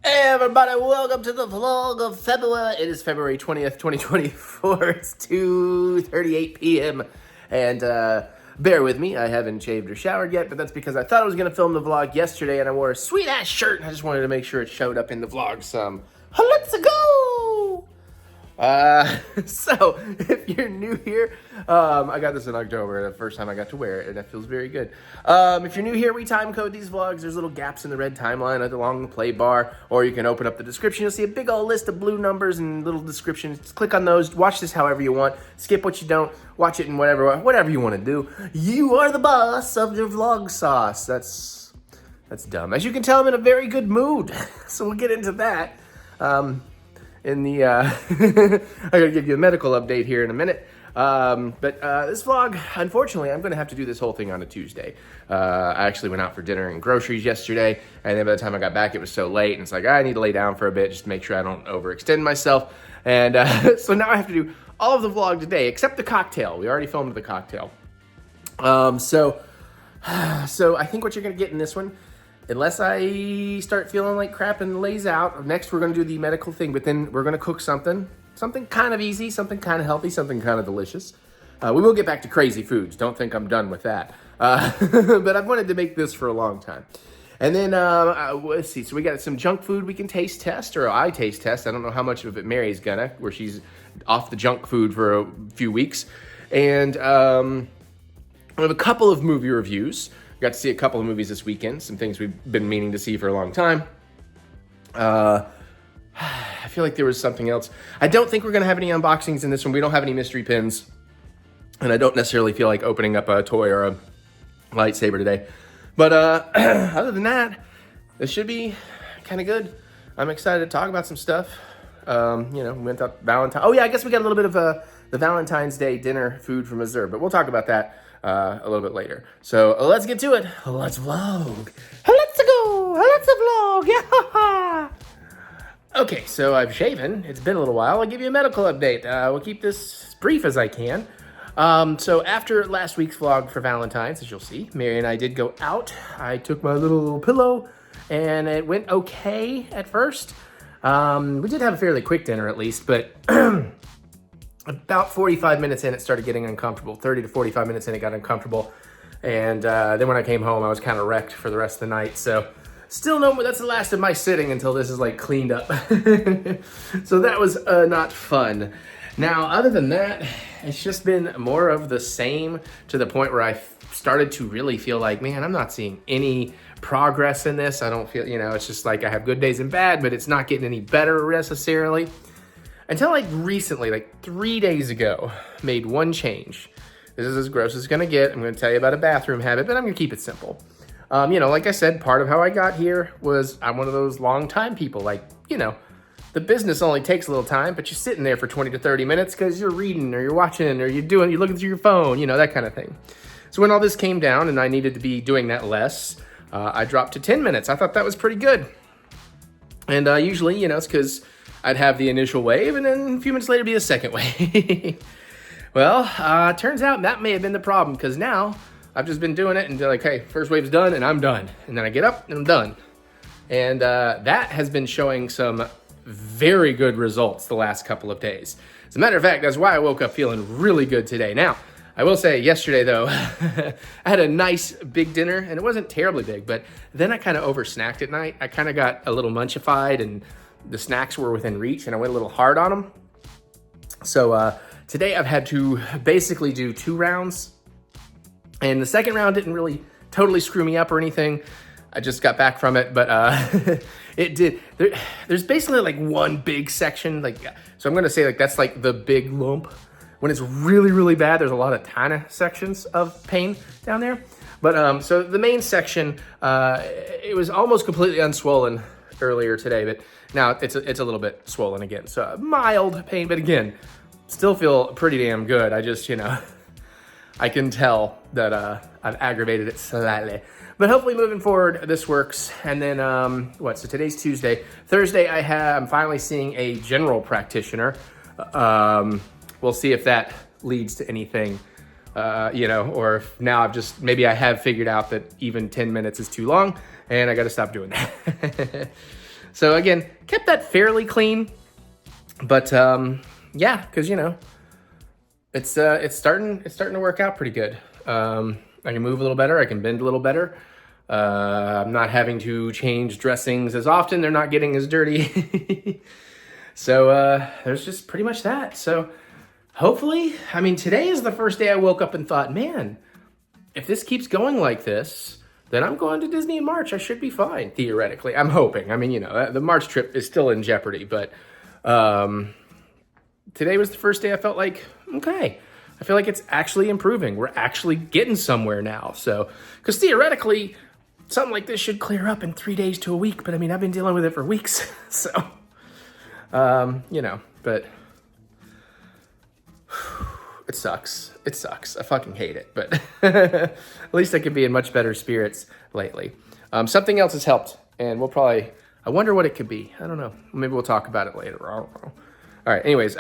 Hey everybody, welcome to the vlog of February. It is February 20th, 2024. It's 2:38 p.m. And bear with me, I haven't shaved or showered yet, but that's because I thought I was going to film the vlog yesterday and I wore a sweet ass shirt and I just wanted to make sure it showed up in the vlog some. Let's go! So if you're new here, I got this in October, the first time I got to wear it, and it feels very good. If you're new here, we time code these vlogs. There's little gaps in the red timeline along the play bar, or you can open up the description. You'll see a big old list of blue numbers and little descriptions. Just click on those. Watch this however you want. Skip what you don't. Watch it in whatever you want to do. You are the boss of your vlog sauce. That's dumb. As you can tell, I'm in a very good mood, so we'll get into that. I gotta give you a medical update here in a minute. But this vlog, unfortunately, I'm gonna have to do this whole thing on a Tuesday. I actually went out for dinner and groceries yesterday, and then by the time I got back, it was so late, and it's like, I need to lay down for a bit just to make sure I don't overextend myself. And so now I have to do all of the vlog today, except the cocktail. We already filmed the cocktail. So I think what you're gonna get in this one, unless I start feeling like crap and lays out, next we're gonna do the medical thing, but then we're gonna cook something kind of easy, something kind of healthy, something kind of delicious. We will get back to crazy foods. Don't think I'm done with that. But I've wanted to make this for a long time. And then, let's see, so we got some junk food we can taste test, or I taste test. I don't know how much of it Mary's gonna, where she's off the junk food for a few weeks. And we have a couple of movie reviews. Got to see a couple of movies this weekend, some things we've been meaning to see for a long time. I feel like there was something else. I don't think we're going to have any unboxings in this one. We don't have any mystery pins, and I don't necessarily feel like opening up a toy or a lightsaber today. But other than that, this should be kind of good. I'm excited to talk about some stuff. We went out Valentine. Oh yeah, I guess we got a little bit of the Valentine's Day dinner food from Azur, but we'll talk about that a little bit later. So let's get to it. Let's vlog. Let's go. Let's vlog. Yeah. Okay, so I've shaven. It's been a little while. I'll give you a medical update. We'll keep this as brief as I can. So after last week's vlog for Valentine's, as you'll see, Mary and I did go out. I took my little pillow, and it went okay at first. We did have a fairly quick dinner at least, but about 45 minutes in, it started getting uncomfortable. 30 to 45 minutes in, it got uncomfortable. And then when I came home, I was kind of wrecked for the rest of the night. So still no more. That's the last of my sitting until this is like cleaned up. So that was not fun. Now, other than that, it's just been more of the same, to the point where I started to really feel like, man, I'm not seeing any progress in this. I don't feel, it's just like I have good days and bad, but it's not getting any better necessarily. Until like recently, like 3 days ago, made one change. This is as gross as it's gonna get. I'm gonna tell you about a bathroom habit, but I'm gonna keep it simple. Like I said, part of how I got here was I'm one of those long time people. Like, the business only takes a little time, but you're sitting there for 20 to 30 minutes because you're reading or you're watching or you're looking through your phone, that kind of thing. So when all this came down and I needed to be doing that less, I dropped to 10 minutes. I thought that was pretty good. And usually, it's because I'd have the initial wave and then a few minutes later be a second wave. Well, turns out that may have been the problem, because now I've just been doing it and like, hey, first wave's done and I'm done. And then I get up and I'm done. And that has been showing some very good results the last couple of days. As a matter of fact, that's why I woke up feeling really good today. Now, I will say yesterday though, I had a nice big dinner and it wasn't terribly big, but then I kind of over-snacked at night. I kind of got a little munchified and the snacks were within reach and I went a little hard on them. So today I've had to basically do 2 rounds, and the second round didn't really totally screw me up or anything. I just got back from it, but it did. There's basically like one big section, so I'm gonna say that's like the big lump. When it's really, really bad, there's a lot of tiny sections of pain down there. But so the main section, it was almost completely unswollen earlier today, but now it's a little bit swollen again. So mild pain, but again, still feel pretty damn good. I just, I can tell that I've aggravated it slightly. But hopefully moving forward, this works. And then, so today's Tuesday. Thursday, I'm finally seeing a general practitioner. We'll see if that leads to anything, or if now maybe I have figured out that even 10 minutes is too long and I got to stop doing that. So again, kept that fairly clean, but yeah, because you know, it's starting to work out pretty good. I can move a little better. I can bend a little better. I'm not having to change dressings as often. They're not getting as dirty. So there's just pretty much that. So hopefully, I mean, today is the first day I woke up and thought, man, if this keeps going like this, then I'm going to Disney in March. I should be fine, theoretically. I'm hoping. I mean, you know, the March trip is still in jeopardy, but today was the first day I felt like, okay, I feel like it's actually improving. We're actually getting somewhere now. So, because theoretically, something like this should clear up in 3 days to a week, but I mean, I've been dealing with it for weeks. So, you know, but it sucks. It sucks. I fucking hate it, but at least I could be in much better spirits lately. Something else has helped, and we'll probably, I wonder what it could be. I don't know. Maybe we'll talk about it later. I don't know. All right. Anyways,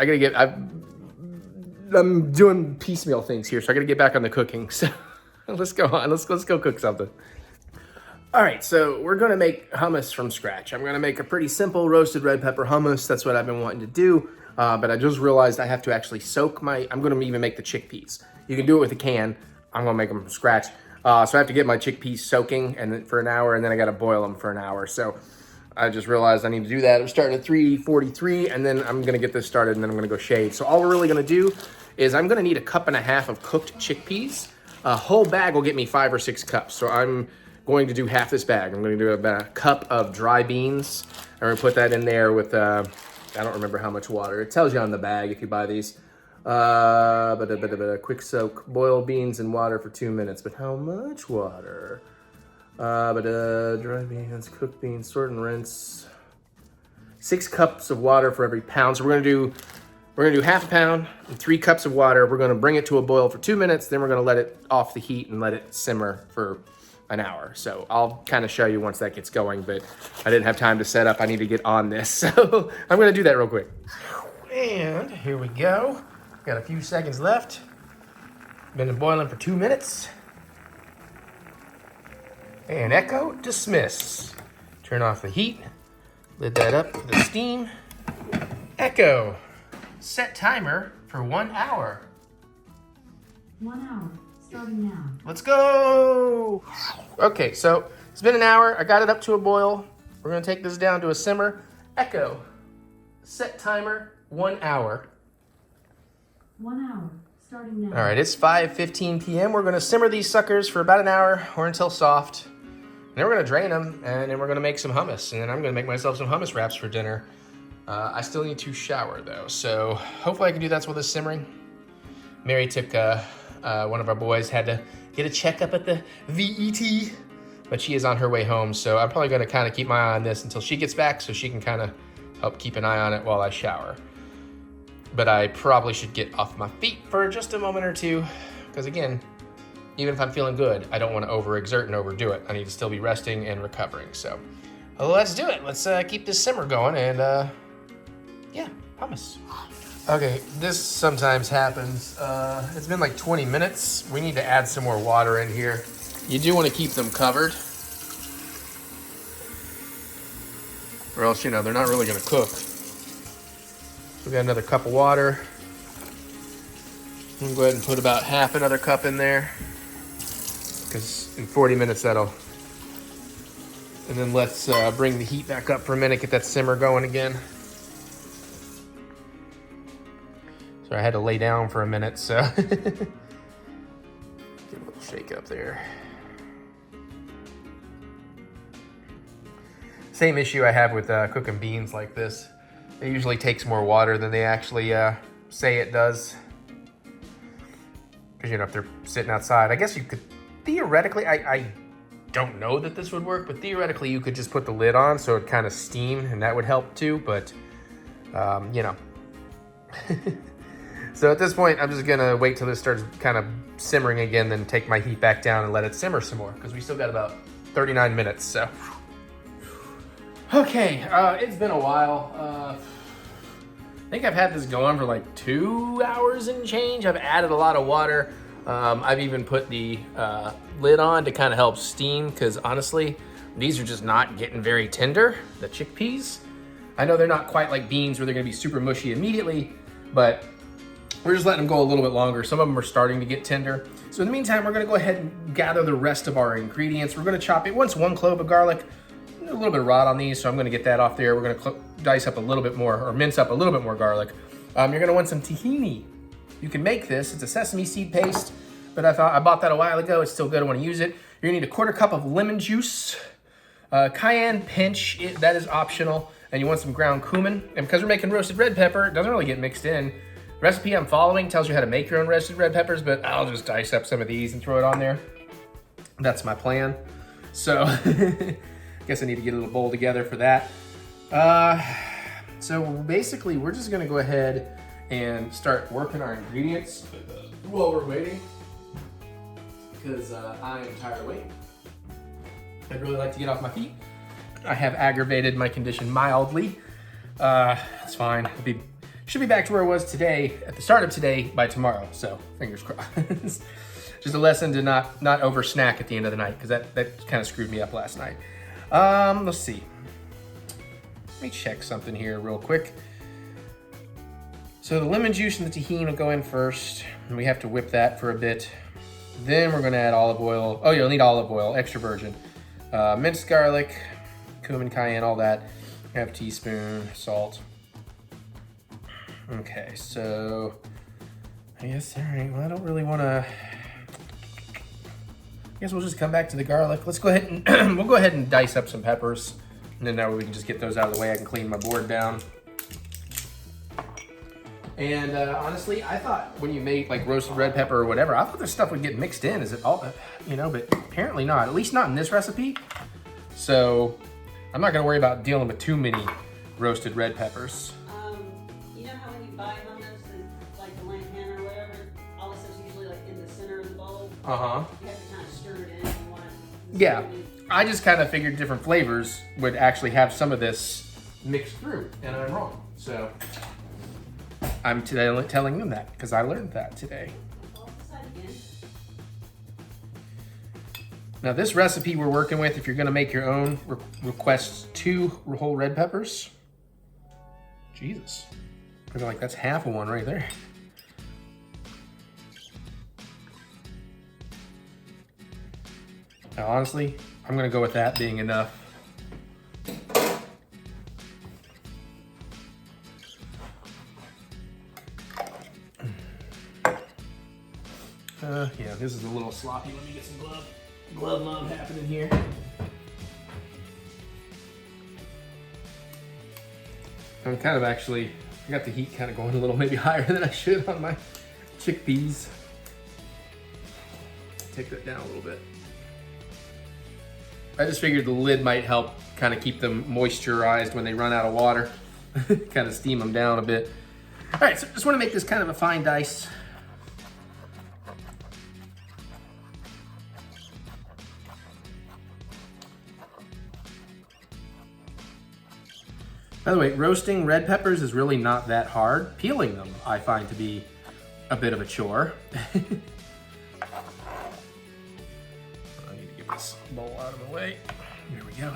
I'm doing piecemeal things here, so I gotta get back on the cooking. So let's go on. Let's go cook something. All right, so we're gonna make hummus from scratch. I'm gonna make a pretty simple roasted red pepper hummus. That's what I've been wanting to do, but I just realized I have to actually soak I'm gonna even make the chickpeas. You can do it with a can. I'm gonna make them from scratch. So I have to get my chickpeas soaking for an hour, and then I gotta boil them for an hour. So I just realized I need to do that. I'm starting at 3:43, and then I'm gonna get this started, and then I'm gonna go shade. So all we're really gonna do is I'm gonna need 1.5 cups of cooked chickpeas. A whole bag will get me 5 or 6 cups. So I'm going to do half this bag. I'm going to do about a cup of dry beans. I'm going to put that in there with, I don't remember how much water. It tells you on the bag if you buy these. But a quick soak. Boil beans in water for 2 minutes. But how much water? Dry beans, cooked beans, sort and rinse. 6 cups of water for every pound. So we're going to do 1/2 pound and 3 cups of water. We're going to bring it to a boil for 2 minutes. Then we're going to let it off the heat and let it simmer for an hour. So I'll kind of show you once that gets going, but I didn't have time to set up. I need to get on this. So I'm going to do that real quick. And here we go. Got a few seconds left. Been boiling for 2 minutes. And echo, dismiss. Turn off the heat. Lid that up with the steam. Echo. Set timer for 1 hour. 1 hour, starting now. Let's go. Okay, so it's been an hour. I got it up to a boil. We're gonna take this down to a simmer. Echo. Set timer, 1 hour. 1 hour, starting now. All right, it's 5:15 p.m. We're gonna simmer these suckers for about an hour or until soft. And then we're gonna drain them, and then we're gonna make some hummus. And then I'm gonna make myself some hummus wraps for dinner. I still need to shower though, so hopefully I can do that while this simmering. Mary took, one of our boys had to get a checkup at the VET, but she is on her way home, so I'm probably gonna kind of keep my eye on this until she gets back so she can kind of help keep an eye on it while I shower. But I probably should get off my feet for just a moment or two, because again, even if I'm feeling good, I don't want to overexert and overdo it. I need to still be resting and recovering, so let's do it. Let's keep this simmer going and yeah, hummus. Okay, this sometimes happens. It's been like 20 minutes. We need to add some more water in here. You do want to keep them covered, or else, you know, they're not really going to cook. So we got another cup of water. I'm going to go ahead and put about half another cup in there, because in 40 minutes that'll. And then let's bring the heat back up for a minute, get that simmer going again. So I had to lay down for a minute, so. Get a little shake up there. Same issue I have with cooking beans like this. It usually takes more water than they actually say it does. Because, you know, if they're sitting outside, I guess you could, theoretically, I don't know that this would work, but theoretically you could just put the lid on so it kind of steam, and that would help too, but, you know. So at this point, I'm just gonna wait till this starts kind of simmering again, then take my heat back down and let it simmer some more, because we still got about 39 minutes, so. Okay, it's been a while. I think I've had this going for like 2 hours and change. I've added a lot of water. I've even put the lid on to kind of help steam, because honestly, These are just not getting very tender, the chickpeas. I know they're not quite like beans where they're gonna be super mushy immediately, but we're just letting them go a little bit longer. Some of them are starting to get tender. So in the meantime, we're gonna go ahead and gather the rest of our ingredients. We're gonna chop it once 1 clove of garlic, a little bit of rot on these, so I'm gonna get that off there. We're gonna dice up a little bit more, or mince up a little bit more garlic. You're gonna want some tahini. You can make this, it's a sesame seed paste, but I bought that a while ago. It's still good, I wanna use it. You're gonna need 1/4 cup of lemon juice, cayenne pinch, that is optional, and you want some ground cumin. And because we're making roasted red pepper, it doesn't really get mixed in. The recipe I'm following tells you how to make your own roasted red peppers, but I'll just dice up some of these and throw it on there. That's my plan. So, guess I need to get a little bowl together for that. So basically, we're just gonna go ahead and start working our ingredients while we're waiting, because I am tired of waiting. I'd really like to get off my feet. I have aggravated my condition mildly. It's fine. Should be back to where I was today, at the start of today, by tomorrow. So fingers crossed. Just a lesson to not over snack at the end of the night, because that kind of screwed me up last night. Let's see. Let me check something here real quick. So the lemon juice and the tahini will go in first, and we have to whip that for a bit. Then we're gonna add olive oil. Oh, you'll need olive oil, extra virgin. Minced garlic, cumin, cayenne, all that. Half a teaspoon, salt. Okay, so I guess, all right, well, I don't really wanna, I guess we'll just come back to the garlic. Let's go ahead and, we'll go ahead and dice up some peppers. And then that way we can just get those out of the way. I can clean my board down. And honestly, I thought when you make like roasted red pepper or whatever, I thought this stuff would get mixed in. Is it all, you know, but apparently not, at least not in this recipe. So I'm not gonna worry about dealing with too many roasted red peppers. You know how when you buy hummus and like the lamb pan or whatever, all the stuff's usually like in the center of the bowl? Uh-huh. You have to kind of stir it in if you want it. Yeah, I just kind of figured different flavors would actually have some of this mixed through, and I'm wrong. So I'm telling them that because I learned that today. Now this recipe we're working with, if you're gonna make your own, requests 2 whole red peppers. Jesus, I feel like that's half of one right there. Now honestly, I'm gonna go with that being enough. Yeah, this is a little sloppy. Let me get some glove love happening here. I'm kind of actually, I got the heat kind of going a little maybe higher than I should on my chickpeas. Take that down a little bit. I just figured the lid might help kind of keep them moisturized when they run out of water. Kind of steam them down a bit. All right, so just want to make this kind of a fine dice. By the way, roasting red peppers is really not that hard. Peeling them, I find to be a bit of a chore. I need to get this bowl out of the way. Here we go.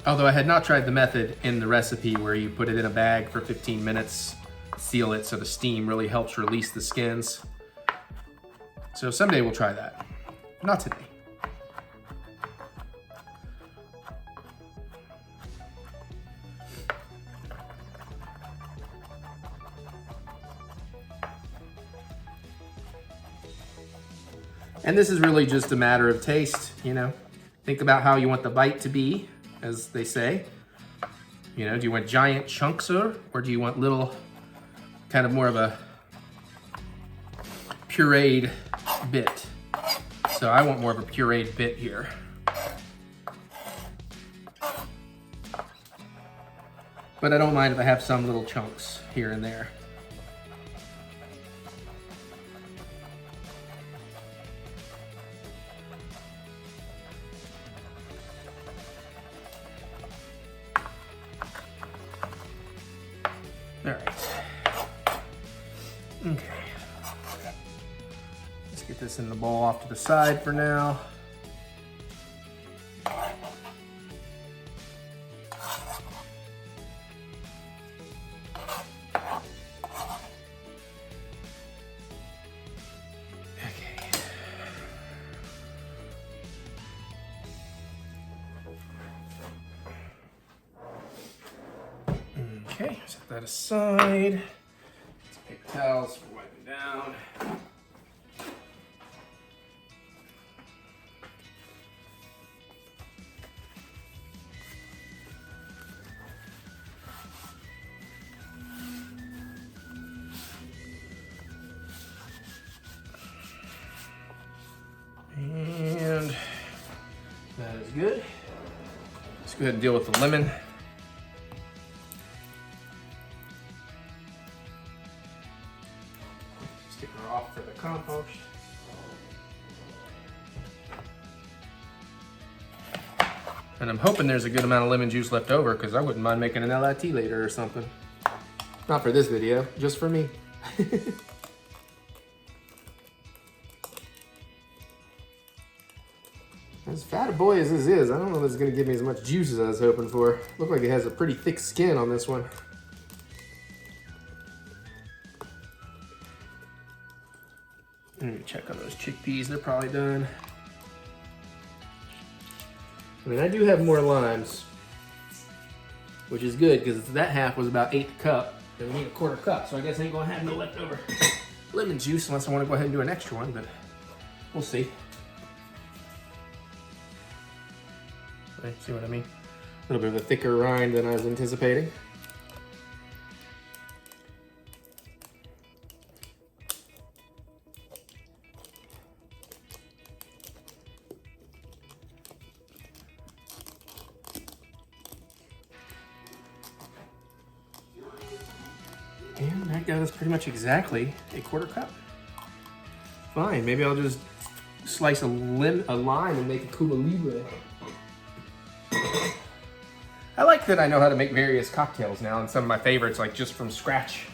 Although I had not tried the method in the recipe where you put it in a bag for 15 minutes, seal it so the steam really helps release the skins. So someday we'll try that. Not today. And this is really just a matter of taste, you know. Think about how you want the bite to be, as they say. You know, do you want giant chunks or do you want little, kind of more of a pureed bit? So I want more of a pureed bit here. But I don't mind if I have some little chunks here and there. All right. Okay. this in the bowl off to the side for now. Okay, set that aside. Let's pick towels for wiping down. And that is good. Let's go ahead and deal with the lemon. Stick her off for the compost. And I'm hoping there's a good amount of lemon juice left over because I wouldn't mind making an LIT later or something. Not for this video, just for me. As fat a boy as this is, I don't know if it's gonna give me as much juice as I was hoping for. Look like it has a pretty thick skin on this one. Let me check on those chickpeas, they're probably done. I mean, I do have more limes, which is good because that half was about 1/8 cup, and we need 1/4 cup, so I guess I ain't gonna have no leftover lemon juice unless I wanna go ahead and do an extra one, but we'll see. Right, see what I mean? A little bit of a thicker rind than I was anticipating. And that got us pretty much exactly 1/4 cup. Fine, maybe I'll just slice a lime and make a Cuba Libre. I like that I know how to make various cocktails now, and some of my favorites, like just from scratch.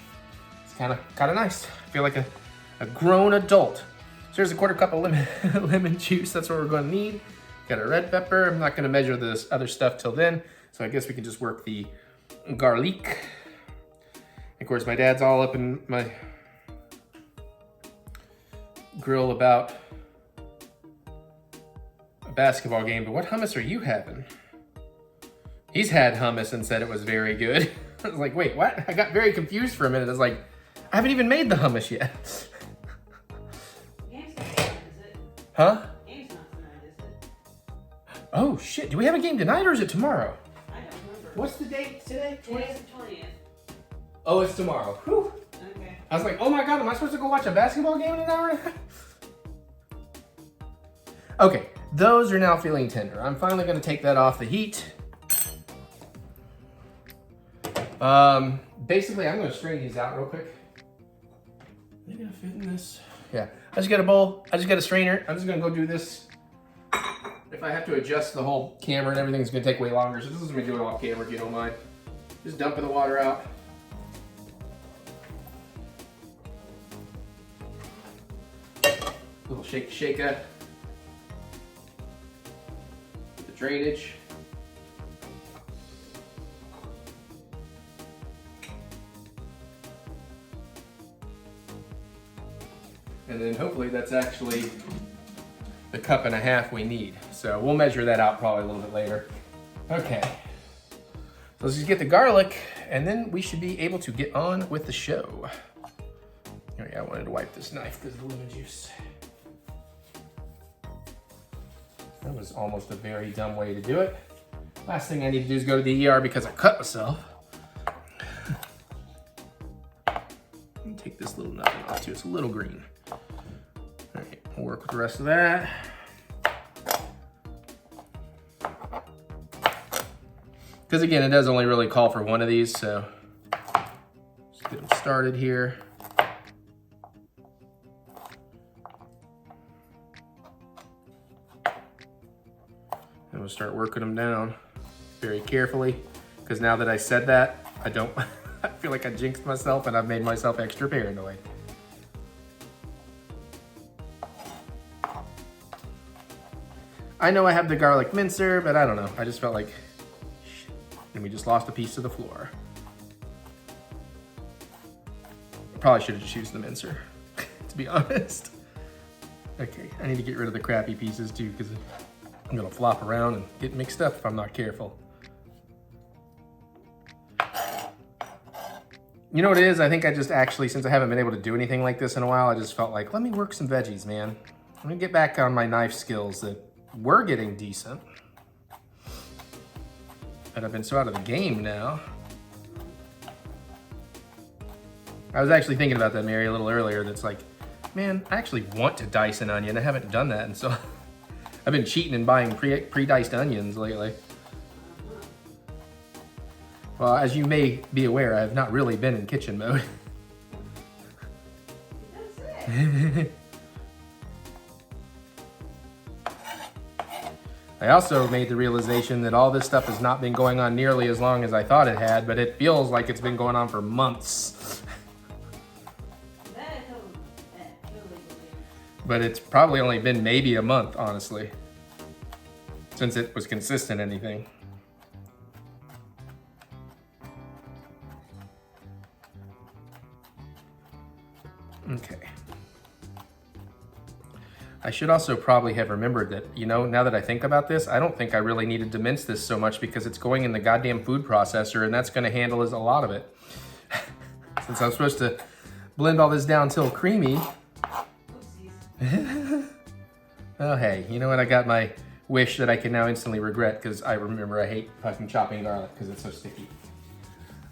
It's kind of nice. I feel like a grown adult. So here's 1/4 cup of lemon juice. That's what we're going to need. Got a red pepper. I'm not going to measure this other stuff till then, so I guess we can just work the garlic. Of course, my dad's all up in my grill about a basketball game, but what hummus are you having? He's had hummus and said it was very good. I was like, wait, what? I got very confused for a minute. I was like, I haven't even made the hummus yet. Game's not tonight, is it? Huh? Game's not tonight, is it? Oh shit, do we have a game tonight or is it tomorrow? I don't remember. What's the date today? Today's the 20th. Oh, it's tomorrow. Whew. Okay. I was like, oh my God, am I supposed to go watch a basketball game in an hour and a half? Okay, those are now feeling tender. I'm finally gonna take that off the heat. Basically, I'm gonna strain these out real quick. Are they gonna fit in this? Yeah, I just got a bowl, I just got a strainer. I'm just gonna go do this. If I have to adjust the whole camera and everything, it's gonna take way longer, so this is gonna do it off camera if you don't mind. Just dumping the water out. Little shake-a. The drainage. And then hopefully that's actually the 1.5 cups we need. So we'll measure that out probably a little bit later. Okay, so let's just get the garlic and then we should be able to get on with the show. Here, I wanted to wipe this knife because of the lemon juice. That was almost a very dumb way to do it. Last thing I need to do is go to the ER because I cut myself. Let me take this little nothing off too, it's a little green. All right, we'll work with the rest of that. Because again, it does only really call for one of these, so let's get them started here. And we'll start working them down very carefully, because now that I said that, I feel like I jinxed myself and I've made myself extra paranoid. I know I have the garlic mincer, but I don't know. I just felt like, shit. And we just lost a piece to the floor. Probably should have just used the mincer, to be honest. Okay, I need to get rid of the crappy pieces too, because I'm gonna flop around and get mixed up if I'm not careful. You know what it is? I think I just actually, since I haven't been able to do anything like this in a while, I just felt like, let me work some veggies, man. Let me get back on my knife skills that were getting decent. But I've been so out of the game now. I was actually thinking about that, Mary, a little earlier. That's like, man, I actually want to dice an onion. I haven't done that, and so I've been cheating and buying pre-diced onions lately. Well, as you may be aware, I have not really been in kitchen mode. I also made the realization that all this stuff has not been going on nearly as long as I thought it had, but it feels like it's been going on for months. But it's probably only been maybe a month, honestly, since it was consistent anything. Okay. I should also probably have remembered that, you know, now that I think about this, I don't think I really needed to mince this so much because it's going in the goddamn food processor and that's gonna handle a lot of it. Since I'm supposed to blend all this down till creamy. Oh, hey, you know what? I got my wish that I can now instantly regret because I remember I hate fucking chopping garlic because it's so sticky.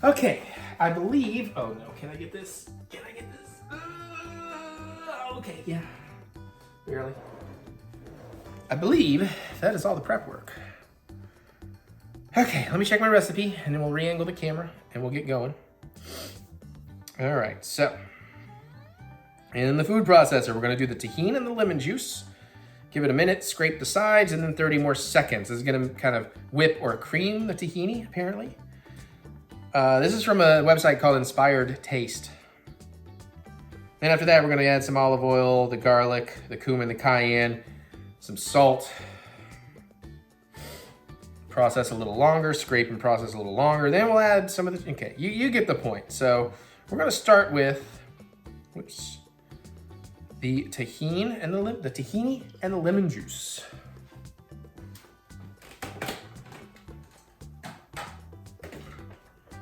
Okay, I believe, oh no, can I get this? Can I get this? Okay, yeah. Barely. I believe that is all the prep work. Okay, let me check my recipe and then we'll re-angle the camera and we'll get going. All right, so in the food processor, we're gonna do the tahini and the lemon juice. Give it a minute, scrape the sides, and then 30 more seconds. This is gonna kind of whip or cream the tahini, apparently. This is from a website called Inspired Taste. And after that, we're gonna add some olive oil, the garlic, the cumin, the cayenne, some salt. Process a little longer, scrape and process a little longer. Then we'll add some of the, okay, you get the point. So we're gonna start with, whoops, the tahini and the lemon juice.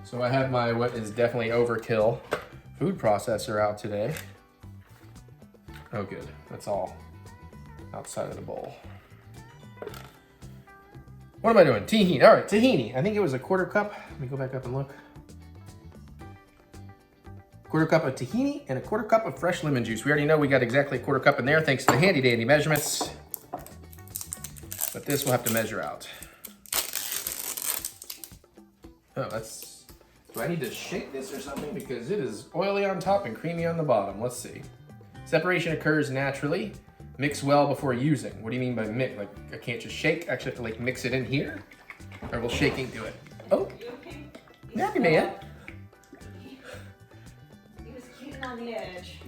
So I have my, what is definitely overkill, food processor out today. Oh good, that's all outside of the bowl. What am I doing? Tahini, all right, tahini. I think it was a 1/4 cup. Let me go back up and look. 1/4 cup of tahini and a 1/4 cup of fresh lemon juice. We already know we got exactly a 1/4 cup in there thanks to the handy dandy measurements. But this we'll have to measure out. Oh, that's, do I need to shake this or something? Because it is oily on top and creamy on the bottom. Let's see. Separation occurs naturally. Mix well before using. What do you mean by mix? Like, I can't just shake? I actually have to like mix it in here? Or will shaking do it? Oh, happy man. He was cuting on the edge.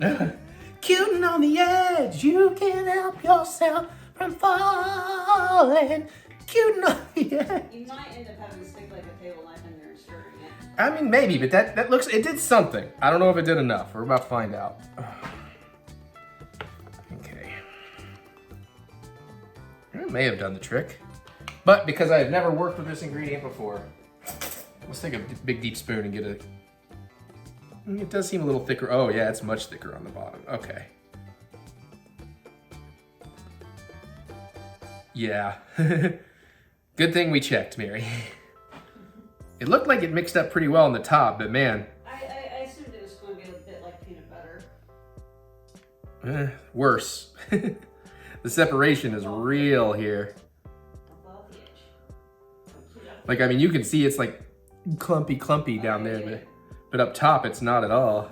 Cuting on the edge, you can't help yourself from falling. Cuting on the edge. You might end up having to stick like a table knife in there and stirring it. I mean, maybe, but that looks, it did something. I don't know if it did enough. We're about to find out. Okay. It may have done the trick, but because I have never worked with this ingredient before, let's take a big deep spoon and get a, it does seem a little thicker. Oh yeah, it's much thicker on the bottom. Okay. Yeah. Good thing we checked, Mary. It looked like it mixed up pretty well on the top, but man. I assumed it was going to be a bit like peanut butter. Worse. The separation is real here. Above the edge. Like, I mean, you can see it's like clumpy down there, but up top it's not at all.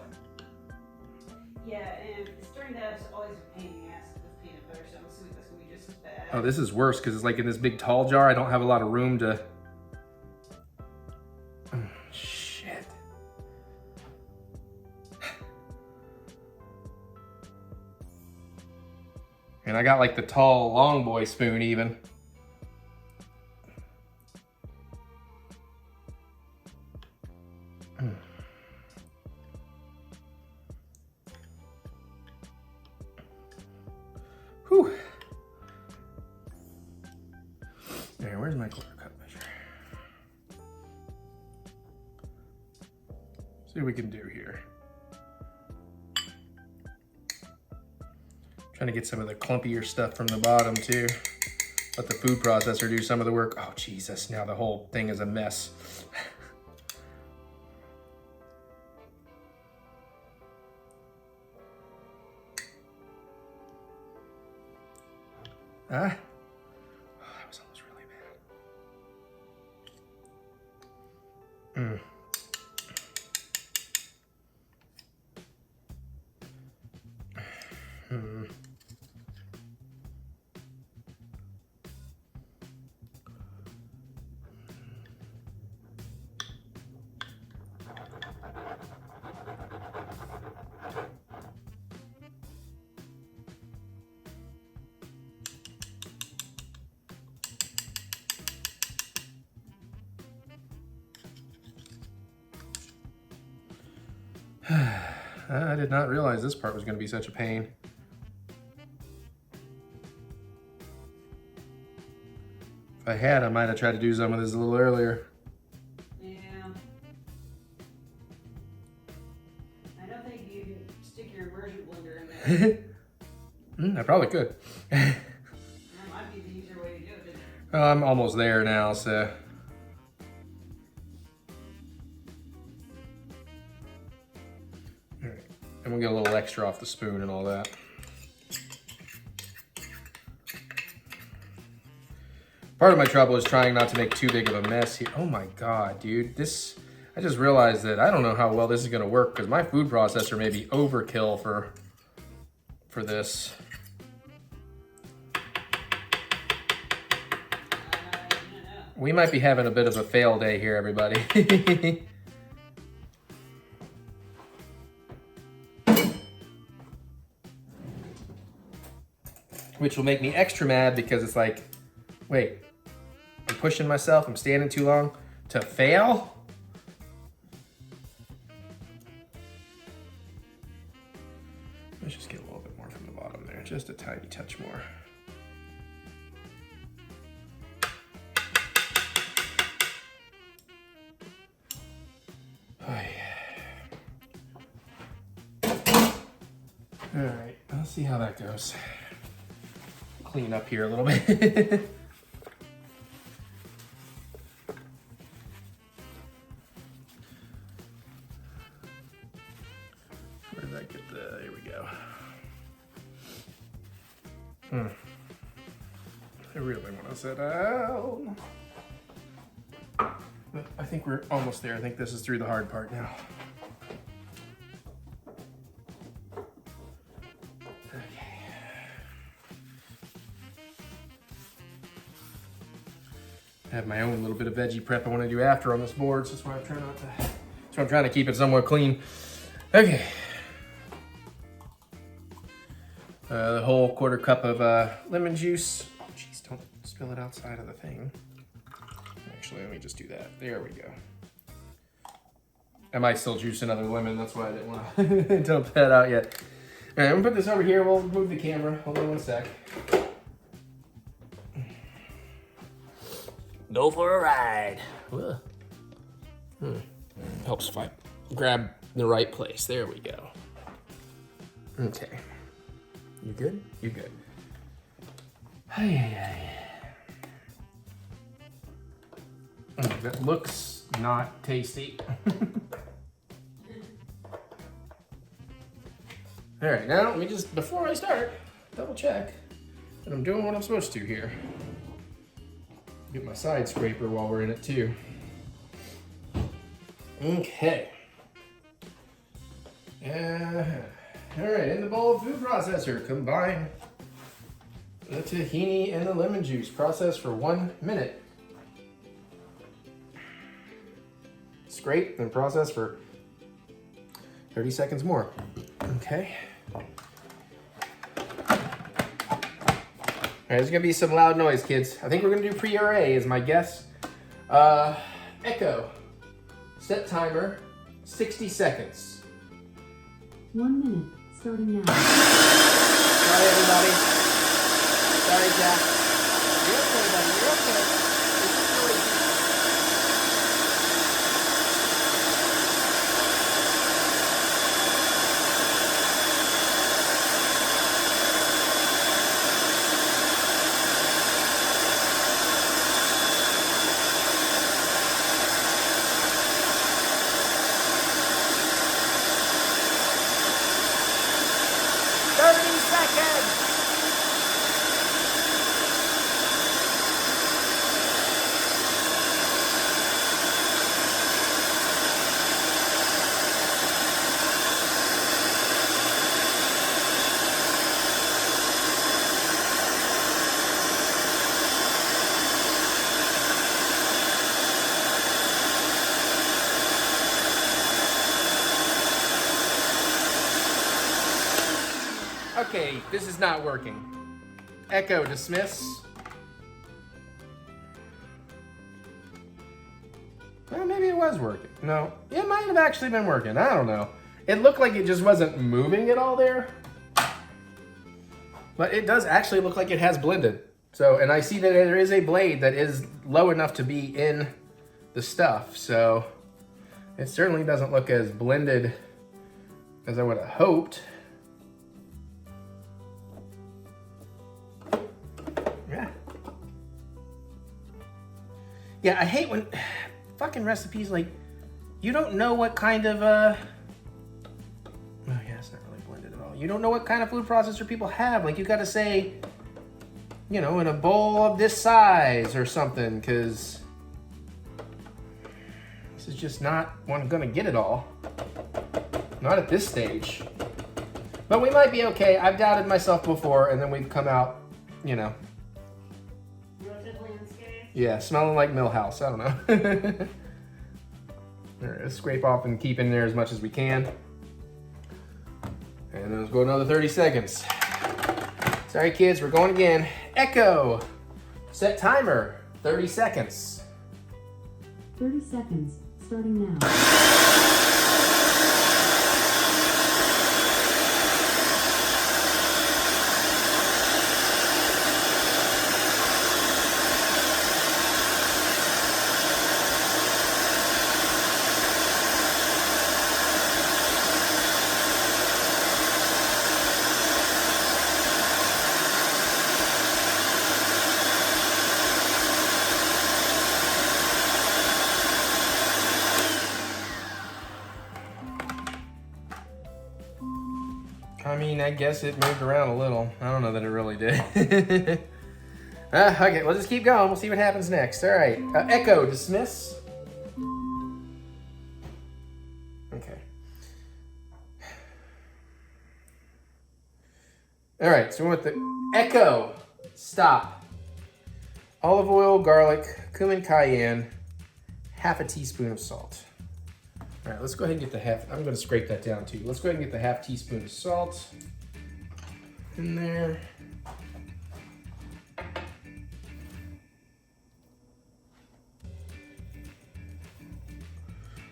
Yeah, and stirring that is always a pain in the ass with peanut butter, so I'm assuming that's going to be just as bad. Oh, this is worse because it's like in this big tall jar. I don't have a lot of room to... Shit. And I got like the tall long boy spoon even. Where's my quarter cup measure? See what we can do here. Trying to get some of the clumpier stuff from the bottom too. Let the food processor do some of the work. Oh Jesus, now the whole thing is a mess. Ah. Oh, that was almost really bad. I did not realize this part was going to be such a pain. If I had, I might have tried to do some of this a little earlier. Yeah. I don't think you can stick your immersion blender in there. I probably could. That might be the easier way to do it. Oh, I'm almost there now, so. All right, and we'll get a little extra off the spoon and all that. Part of my trouble is trying not to make too big of a mess here. Oh my God, dude, this, I just realized that I don't know how well this is gonna work because my food processor may be overkill for this. We might be having a bit of a fail day here, everybody. Which will make me extra mad because it's like, wait, I'm pushing myself, I'm standing too long to fail? Let's just get a little bit more from the bottom there, just a tiny touch more. All right, let's see how that goes. Clean up here a little bit. Where did I get the, there we go. I really want to sit down. But I think we're almost there. I think this is through the hard part now. I have my own little bit of veggie prep I want to do after on this board, so that's why I'm trying not to. So I'm trying to keep it somewhat clean. Okay. The whole quarter cup of lemon juice. Oh, jeez, don't spill it outside of the thing. Actually, let me just do that. There we go. I might still juice another lemon. That's why I didn't want to dump that out yet. All right, I'm gonna put this over here. We'll move the camera. Hold on one sec. Go for a ride. Helps if I grab the right place. There we go. Okay. You good? You good. That looks not tasty. All right, now let me just, before I start, double check that I'm doing what I'm supposed to here. Get my side scraper while we're in it too. Okay. All right, in the bowl of food processor, combine the tahini and the lemon juice. Process for 1 minute. Scrape and process for 30 seconds more. Okay. All right, there's gonna be some loud noise, kids. I think we're gonna do pre-array is my guess. Echo, set timer, 60 seconds. 1 minute, starting now. Sorry, everybody. Sorry, Jack. You're okay, buddy. You're okay. Okay, this is not working. Echo, dismiss. Well, maybe it was working. No, it might have actually been working. I don't know. It looked like it just wasn't moving at all there. But it does actually look like it has blended. So, and I see that there is a blade that is low enough to be in the stuff. So it certainly doesn't look as blended as I would have hoped. Yeah. Yeah, I hate when fucking recipes, like, you don't know what kind of, oh yeah, it's not really blended at all. You don't know what kind of food processor people have. Like, you gotta say, you know, in a bowl of this size or something, because this is just not gonna get it all. Not at this stage. But we might be okay. I've doubted myself before, and then we've come out, you know. Relatively unscathed? Yeah, smelling like Millhouse. I don't know. All right, let's scrape off and keep in there as much as we can. And then let's go another 30 seconds. Sorry, kids, we're going again. Echo. Set timer. 30 seconds. 30 seconds, starting now. I mean, I guess it moved around a little. I don't know that it really did. Okay, we'll just keep going. We'll see what happens next. All right, Echo, dismiss. Okay. All right, so we want the Echo, stop. Olive oil, garlic, cumin, cayenne, half a teaspoon of salt. All right, let's go ahead and get the half. I'm going to scrape that down too. Let's go ahead and get the half teaspoon of salt in there.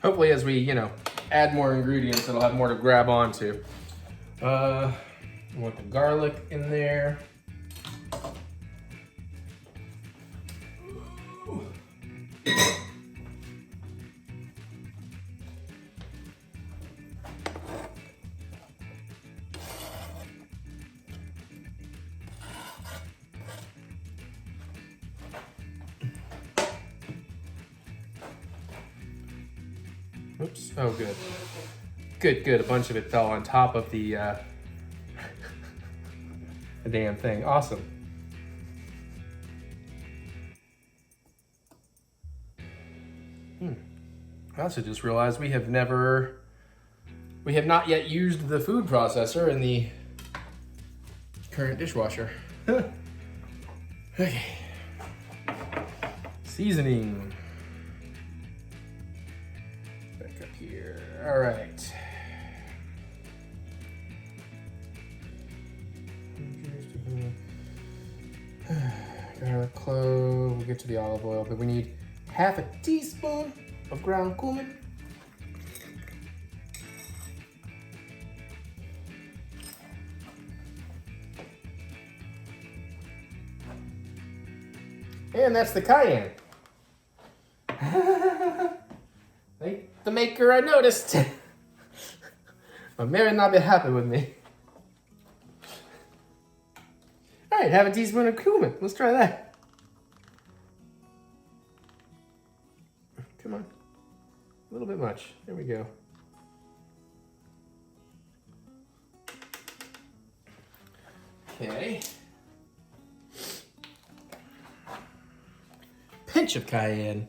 Hopefully, as we, you know, add more ingredients, it'll have more to grab onto. We want the garlic in there. Oops. Oh, good. Good, good. A bunch of it fell on top of the the damn thing. Awesome. I also just realized we have not yet used the food processor in the current dishwasher. Okay. Seasoning. Back up here. All right. Garlic clove. We'll get to the olive oil, but we need half a teaspoon of ground cumin. And that's the cayenne. Like the maker, I noticed. But Mary not be happy with me. All right, have a teaspoon of cumin. Let's try that. Come on. A little bit much. There we go. Okay. Pinch of cayenne.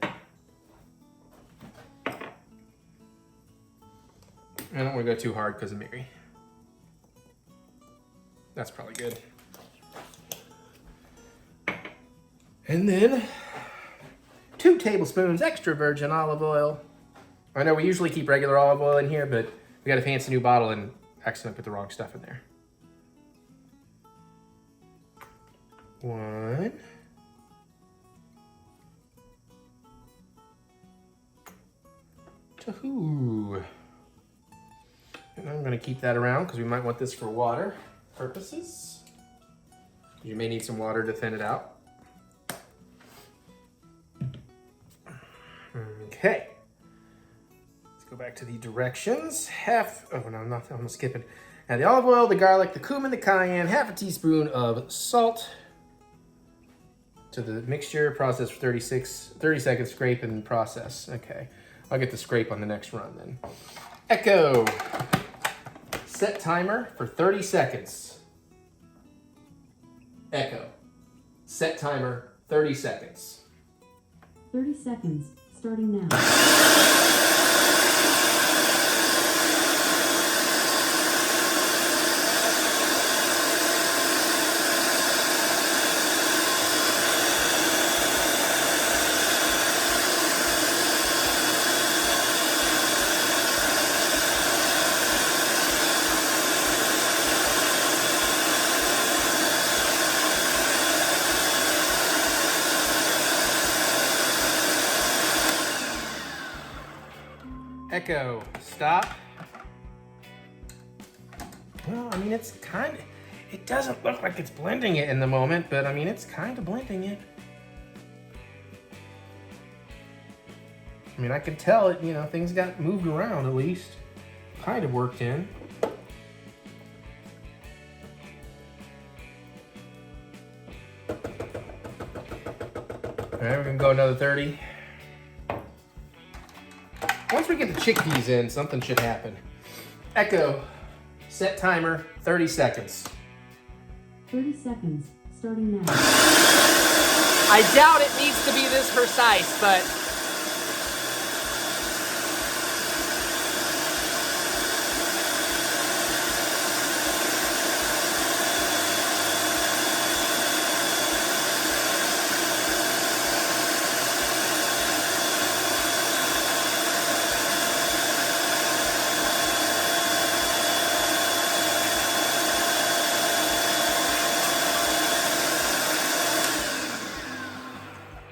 I don't want to go too hard because of Mary. That's probably good. And then 2 tablespoons extra virgin olive oil. I know we usually keep regular olive oil in here, but we got a fancy new bottle and accidentally put the wrong stuff in there. 1. Tahoo. And I'm gonna keep that around because we might want this for water purposes. You may need some water to thin it out. Okay. Let's go back to the directions. Oh no, I'm skipping. Add the olive oil, the garlic, the cumin, the cayenne, half a teaspoon of salt to the mixture. Process for 30 seconds, scrape and process. Okay, I'll get the scrape on the next run then. Echo. Set timer for 30 seconds. Echo. Set timer 30 seconds. 30 seconds, starting now. Echo, stop. Well, I mean, it doesn't look like it's blending it in the moment, but I mean, it's kind of blending it. I mean, I can tell it, things got moved around at least. Kind of worked in. All right, we're gonna go another 30. Once we get the chickpeas in, something should happen. Echo, set timer, 30 seconds. 30 seconds, starting now. I doubt it needs to be this precise, but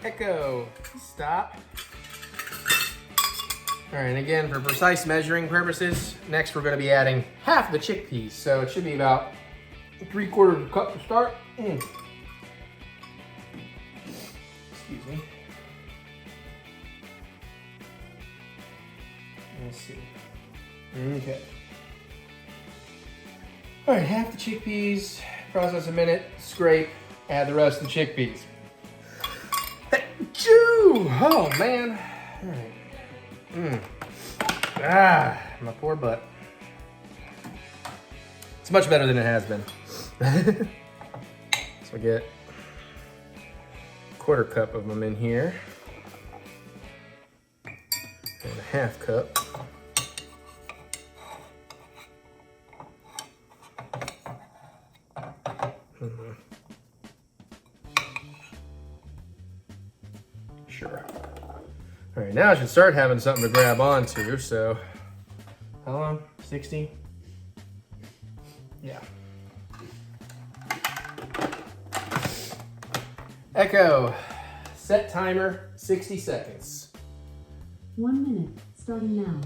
Echo, stop. All right, and again, for precise measuring purposes, next we're gonna be adding half the chickpeas. So it should be about 3/4 cup to start. Excuse me. Let's see. Okay. All right, half the chickpeas, process a minute, scrape, add the rest of the chickpeas. Choo! Oh man. All right. My poor butt. It's much better than it has been. So I get 1/4 cup of them in here. And a 1/2 cup. Sure. All right, now I should start having something to grab onto. So, how long? 60? Yeah. Echo, set timer, 60 seconds. 1 minute, starting now.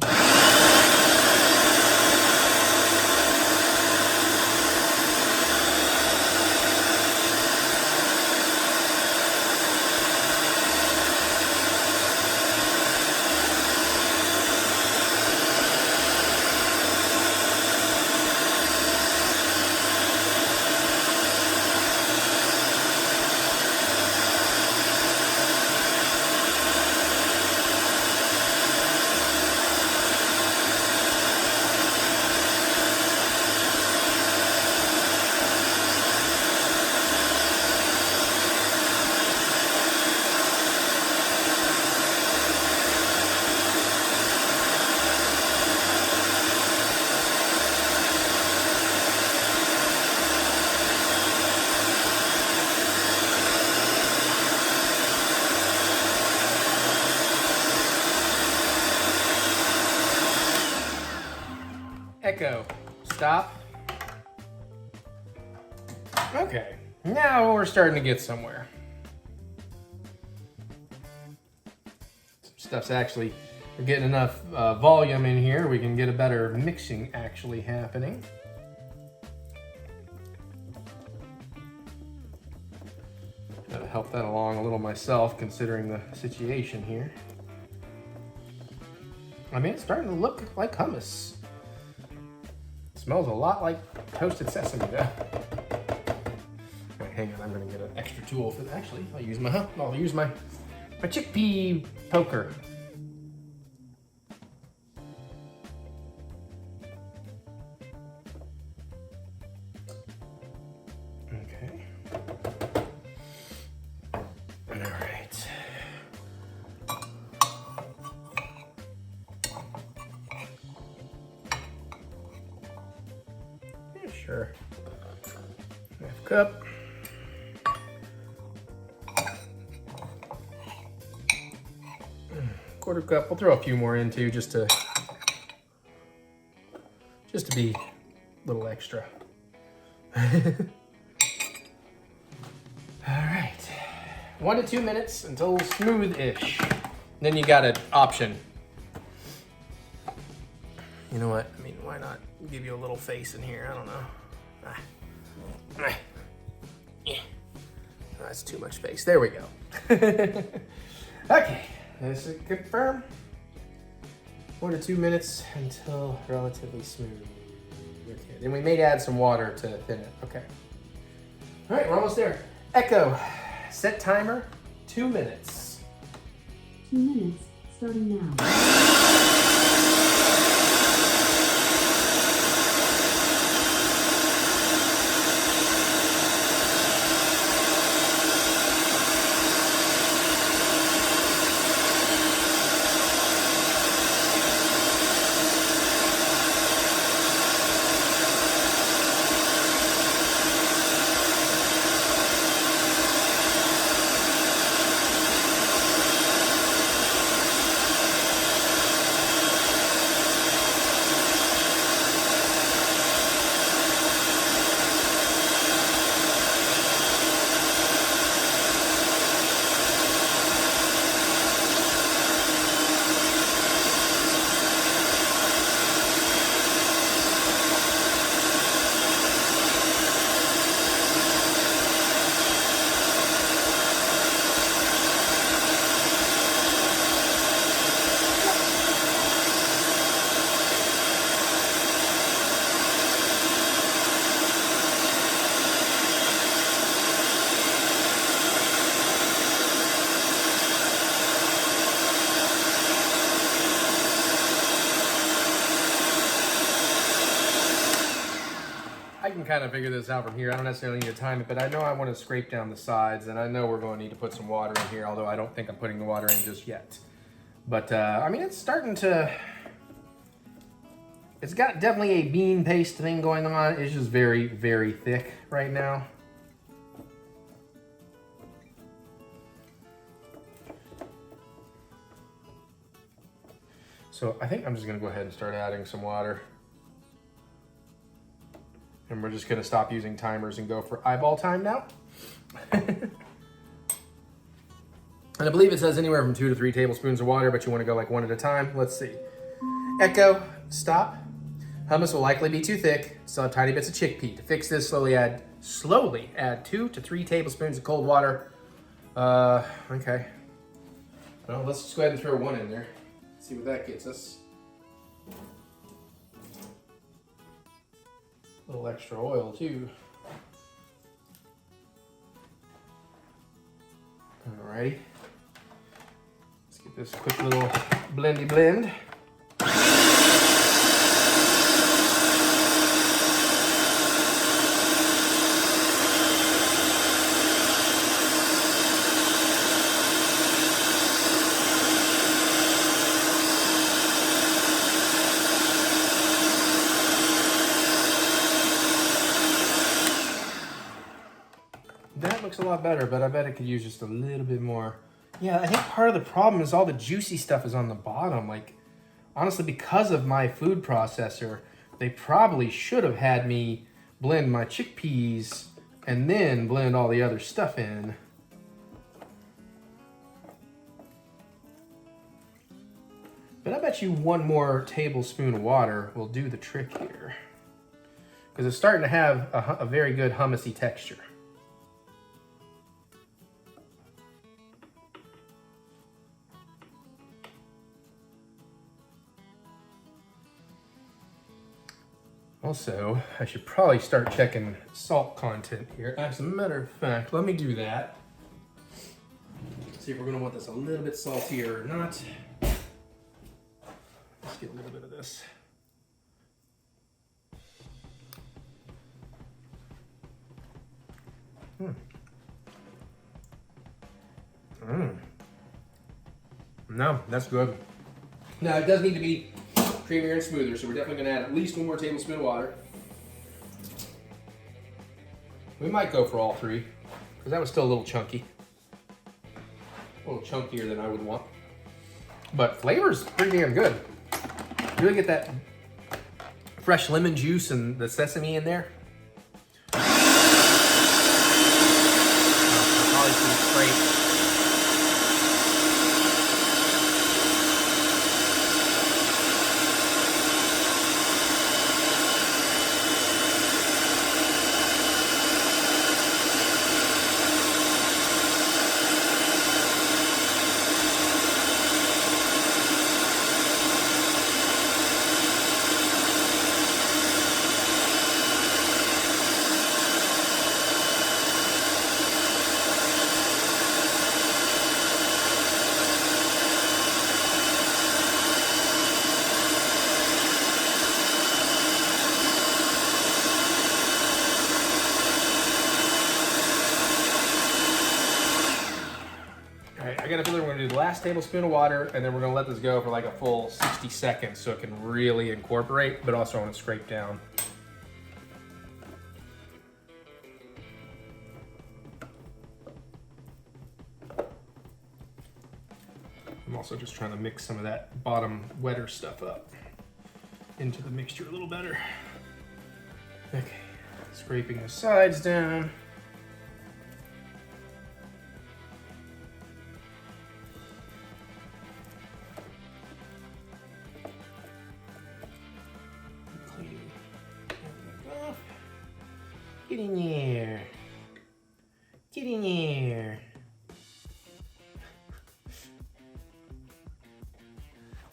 Echo, stop. Okay, Now we're starting to get somewhere. Some stuff's actually, we're getting enough volume in here. We can get a better mixing actually happening. Gotta help that along a little myself, considering the situation here. I mean, it's starting to look like hummus. It smells a lot like toasted sesame though. Right, hang on, I'm gonna get an extra tool for that. Actually, I'll use my chickpea poker. Okay. All right. Yeah, sure. Half cup. Quarter cup. We'll throw a few more in too, just to be a little extra. All right, 1 to 2 minutes until smooth-ish. Then you got an option. You know what? I mean, why not give you a little face in here? I don't know. Yeah. That's too much face. There we go. Okay. This is confirm. 1 to 2 minutes until relatively smooth. Okay, then we may add some water to thin it. Okay. All right, we're almost there. Echo, set timer, 2 minutes. 2 minutes, starting now. I can kind of figure this out from here. I don't necessarily need to time it, but I know I want to scrape down the sides, and I know we're going to need to put some water in here, although I don't think I'm putting the water in just yet. But, I mean, it's starting to... It's got definitely a bean paste thing going on. It's just very, very thick right now. So I think I'm just going to go ahead and start adding some water. And we're just gonna stop using timers and go for eyeball time now. And I believe it says anywhere from 2 to 3 tablespoons of water, but you wanna go like 1 at a time. Let's see. Echo, stop. Hummus will likely be too thick. Still have tiny bits of chickpea. To fix this, slowly add 2 to 3 tablespoons of cold water. Okay. Well, let's just go ahead and throw 1 in there. See what that gets us. A little extra oil too. Alrighty. Let's get this quick little blendy blend. That looks a lot better, but I bet it could use just a little bit more. Yeah, I think part of the problem is all the juicy stuff is on the bottom. Like, honestly, because of my food processor, they probably should have had me blend my chickpeas and then blend all the other stuff in. But I bet you one more tablespoon of water will do the trick here. Because it's starting to have a very good hummusy texture. Also, I should probably start checking salt content here. As a matter of fact, let me do that. See if we're gonna want this a little bit saltier or not. Let's get a little bit of this. No, that's good. Now it does need to be creamier and smoother, so we're definitely gonna add at least one more tablespoon of water. We might go for all three, because that was still a little chunky. A little chunkier than I would want. But flavor's pretty damn good. Really get that fresh lemon juice and the sesame in there. Oh, I'll probably put straight. I got a feeling we're gonna do the last tablespoon of water, and then we're gonna let this go for like a full 60 seconds so it can really incorporate, but also I want to scrape down. I'm also just trying to mix some of that bottom wetter stuff up into the mixture a little better. Okay, scraping the sides down. Get in here. Get in here.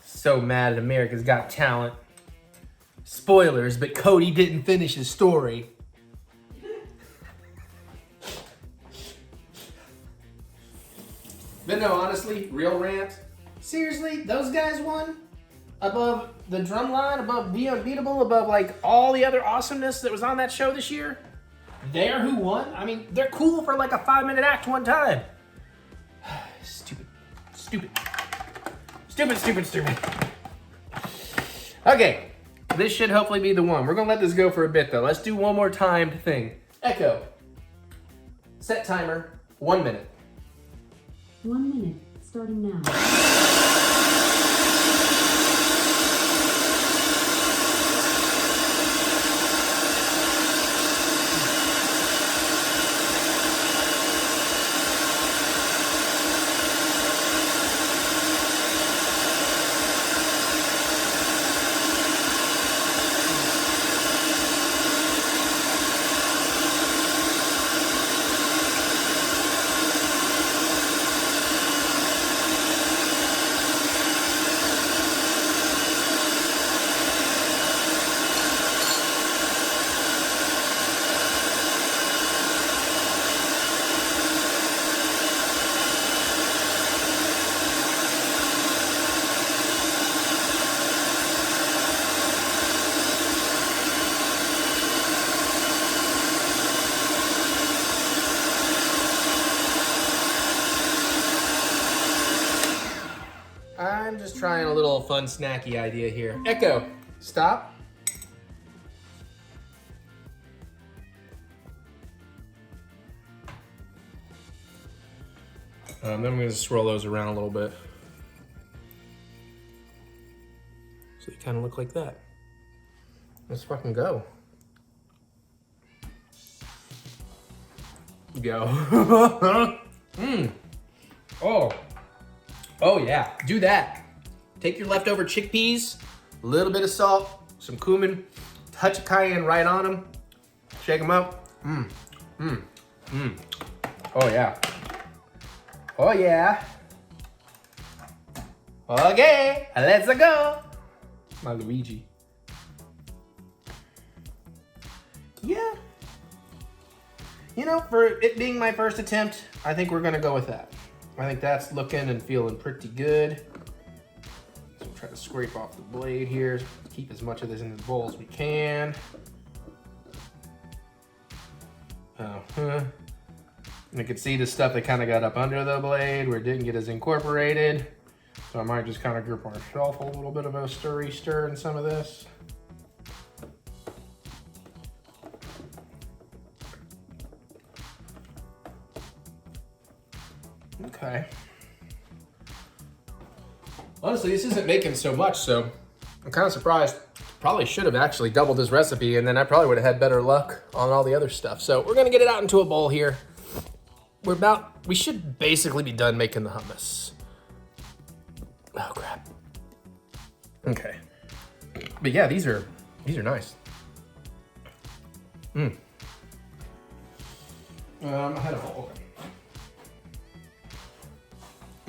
So mad at America's Got Talent. Spoilers, but Cody didn't finish his story. But no, honestly, real rant. Seriously, those guys won? Above the drum line, above The Unbeatable, above like all the other awesomeness that was on that show this year? They're who won? I mean, they're cool for like a 5-minute act one time. Stupid. Stupid. Stupid, stupid, stupid. Okay, this should hopefully be the one. We're gonna let this go for a bit though. Let's do one more timed thing. Echo. Set timer, 1 minute. 1 minute, starting now. I'm just trying a little fun snacky idea here. Echo, stop. Then I'm gonna swirl those around a little bit. So they kind of look like that. Let's fucking go. go. Oh yeah, do that. Take your leftover chickpeas, a little bit of salt, some cumin, touch of cayenne right on them, shake them up. Oh yeah. Oh yeah. Okay, let's go. My Luigi. Yeah. You know, for it being my first attempt, I think we're gonna go with that. I think that's looking and feeling pretty good. So we'll try to scrape off the blade here. Keep as much of this in the bowl as we can. You can see the stuff that kind of got up under the blade where it didn't get as incorporated. So I might just kind of grip myself a little bit of a stir in some of this. Okay. Honestly, this isn't making so much, so I'm kind of surprised. Probably should have actually doubled this recipe, and then I probably would have had better luck on all the other stuff. So we're gonna get it out into a bowl here. We should basically be done making the hummus. Oh crap. Okay. But yeah, these are nice. I had a bowl. Okay.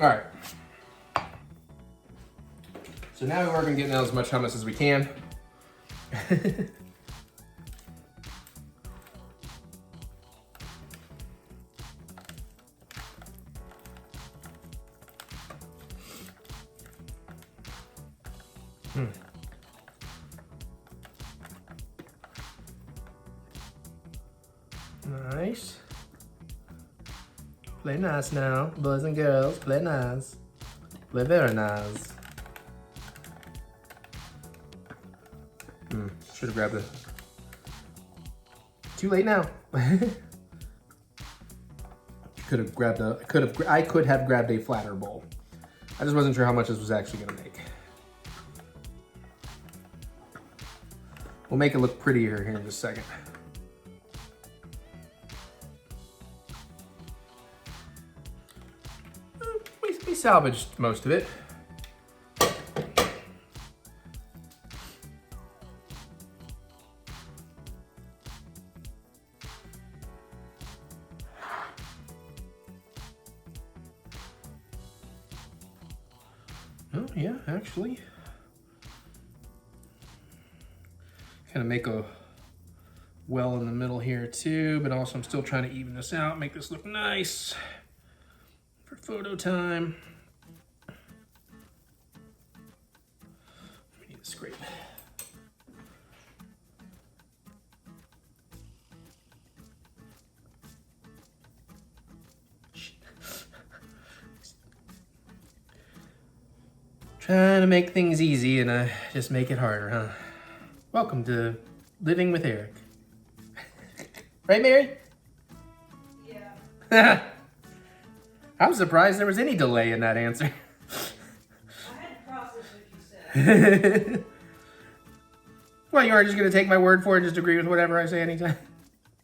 All right. So now we're working on getting out as much hummus as we can. Nice. Play nice now, boys and girls. Play nice. Play very nice. Should have grabbed it. Too late now. I could have grabbed a flatter bowl. I just wasn't sure how much this was actually gonna make. We'll make it look prettier here in just a second. We salvaged most of it. Oh yeah, actually. Kind of make a well in the middle here too, but also I'm still trying to even this out, make this look nice for photo time. We need to scrape. Trying to make things easy and I just make it harder, huh? Welcome to Living with Eric. Right, Mary? Yeah. I'm surprised there was any delay in that answer. I had to process what you said. Well, you are just going to take my word for it, just agree with whatever I say anytime.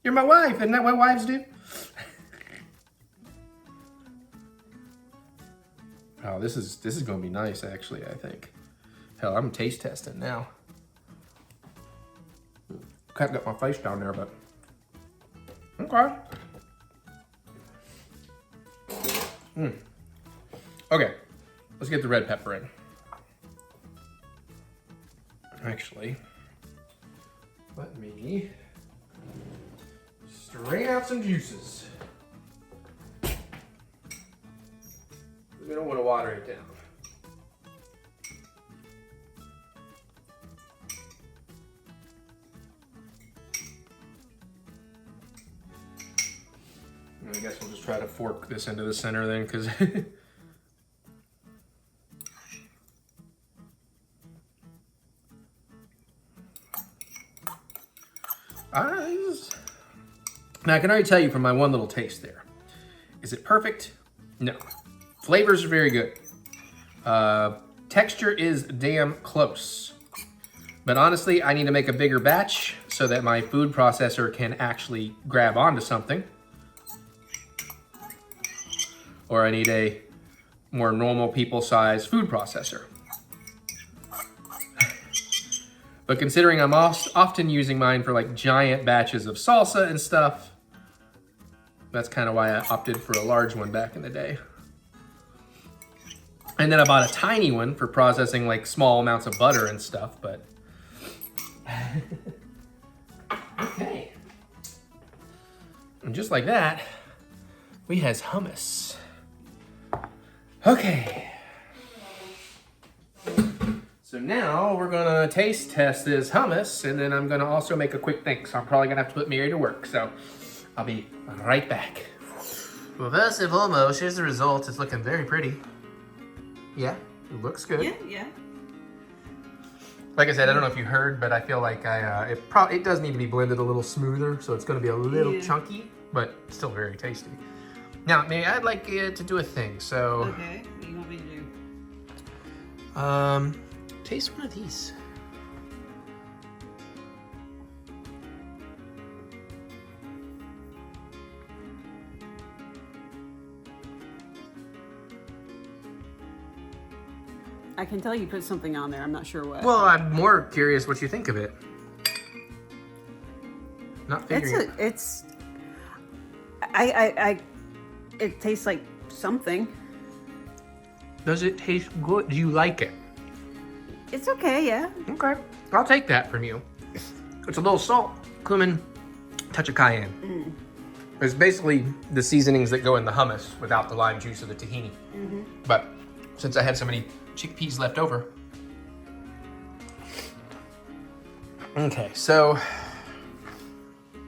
You're my wife, isn't that what wives do? Oh, this is going to be nice, actually, I think. Hell, I'm taste testing now. Kind of got my face down there, but okay. Okay, let's get the red pepper in. Actually, let me strain out some juices. We don't want to water it down. I guess we'll just try to fork this into the center then, because now I can already tell you from my one little taste there. Is it perfect? No. Flavors are very good. Texture is damn close. But honestly, I need to make a bigger batch so that my food processor can actually grab onto something. or I need a more normal people size food processor. But considering I'm often using mine for like giant batches of salsa and stuff, that's kind of why I opted for a large one back in the day. And then I bought a tiny one for processing like small amounts of butter and stuff, but. Okay. And just like that, we has hummus. Okay. So now we're gonna taste test this hummus, and then I'm gonna also make a quick thing. So I'm probably gonna have to put Mary to work. So I'll be right back. Well, first and foremost, here's the result. It's looking very pretty. Yeah, it looks good. Yeah. Like I said, I don't know if you heard, but I feel like it does need to be blended a little smoother, so it's going to be a little chunky, but still very tasty. Now, Mary, I'd like you to do a thing. So, Okay, what do you want me to do? Taste one of these. I can tell you put something on there. I'm not sure what. Well, I'm more curious what you think of it. Not figuring. It tastes like something. Does it taste good? Do you like it? It's okay, yeah. Okay, I'll take that from you. It's a little salt, cumin, touch of cayenne. It's basically the seasonings that go in the hummus without the lime juice or the tahini. But since I had so many chickpeas left over. Okay, so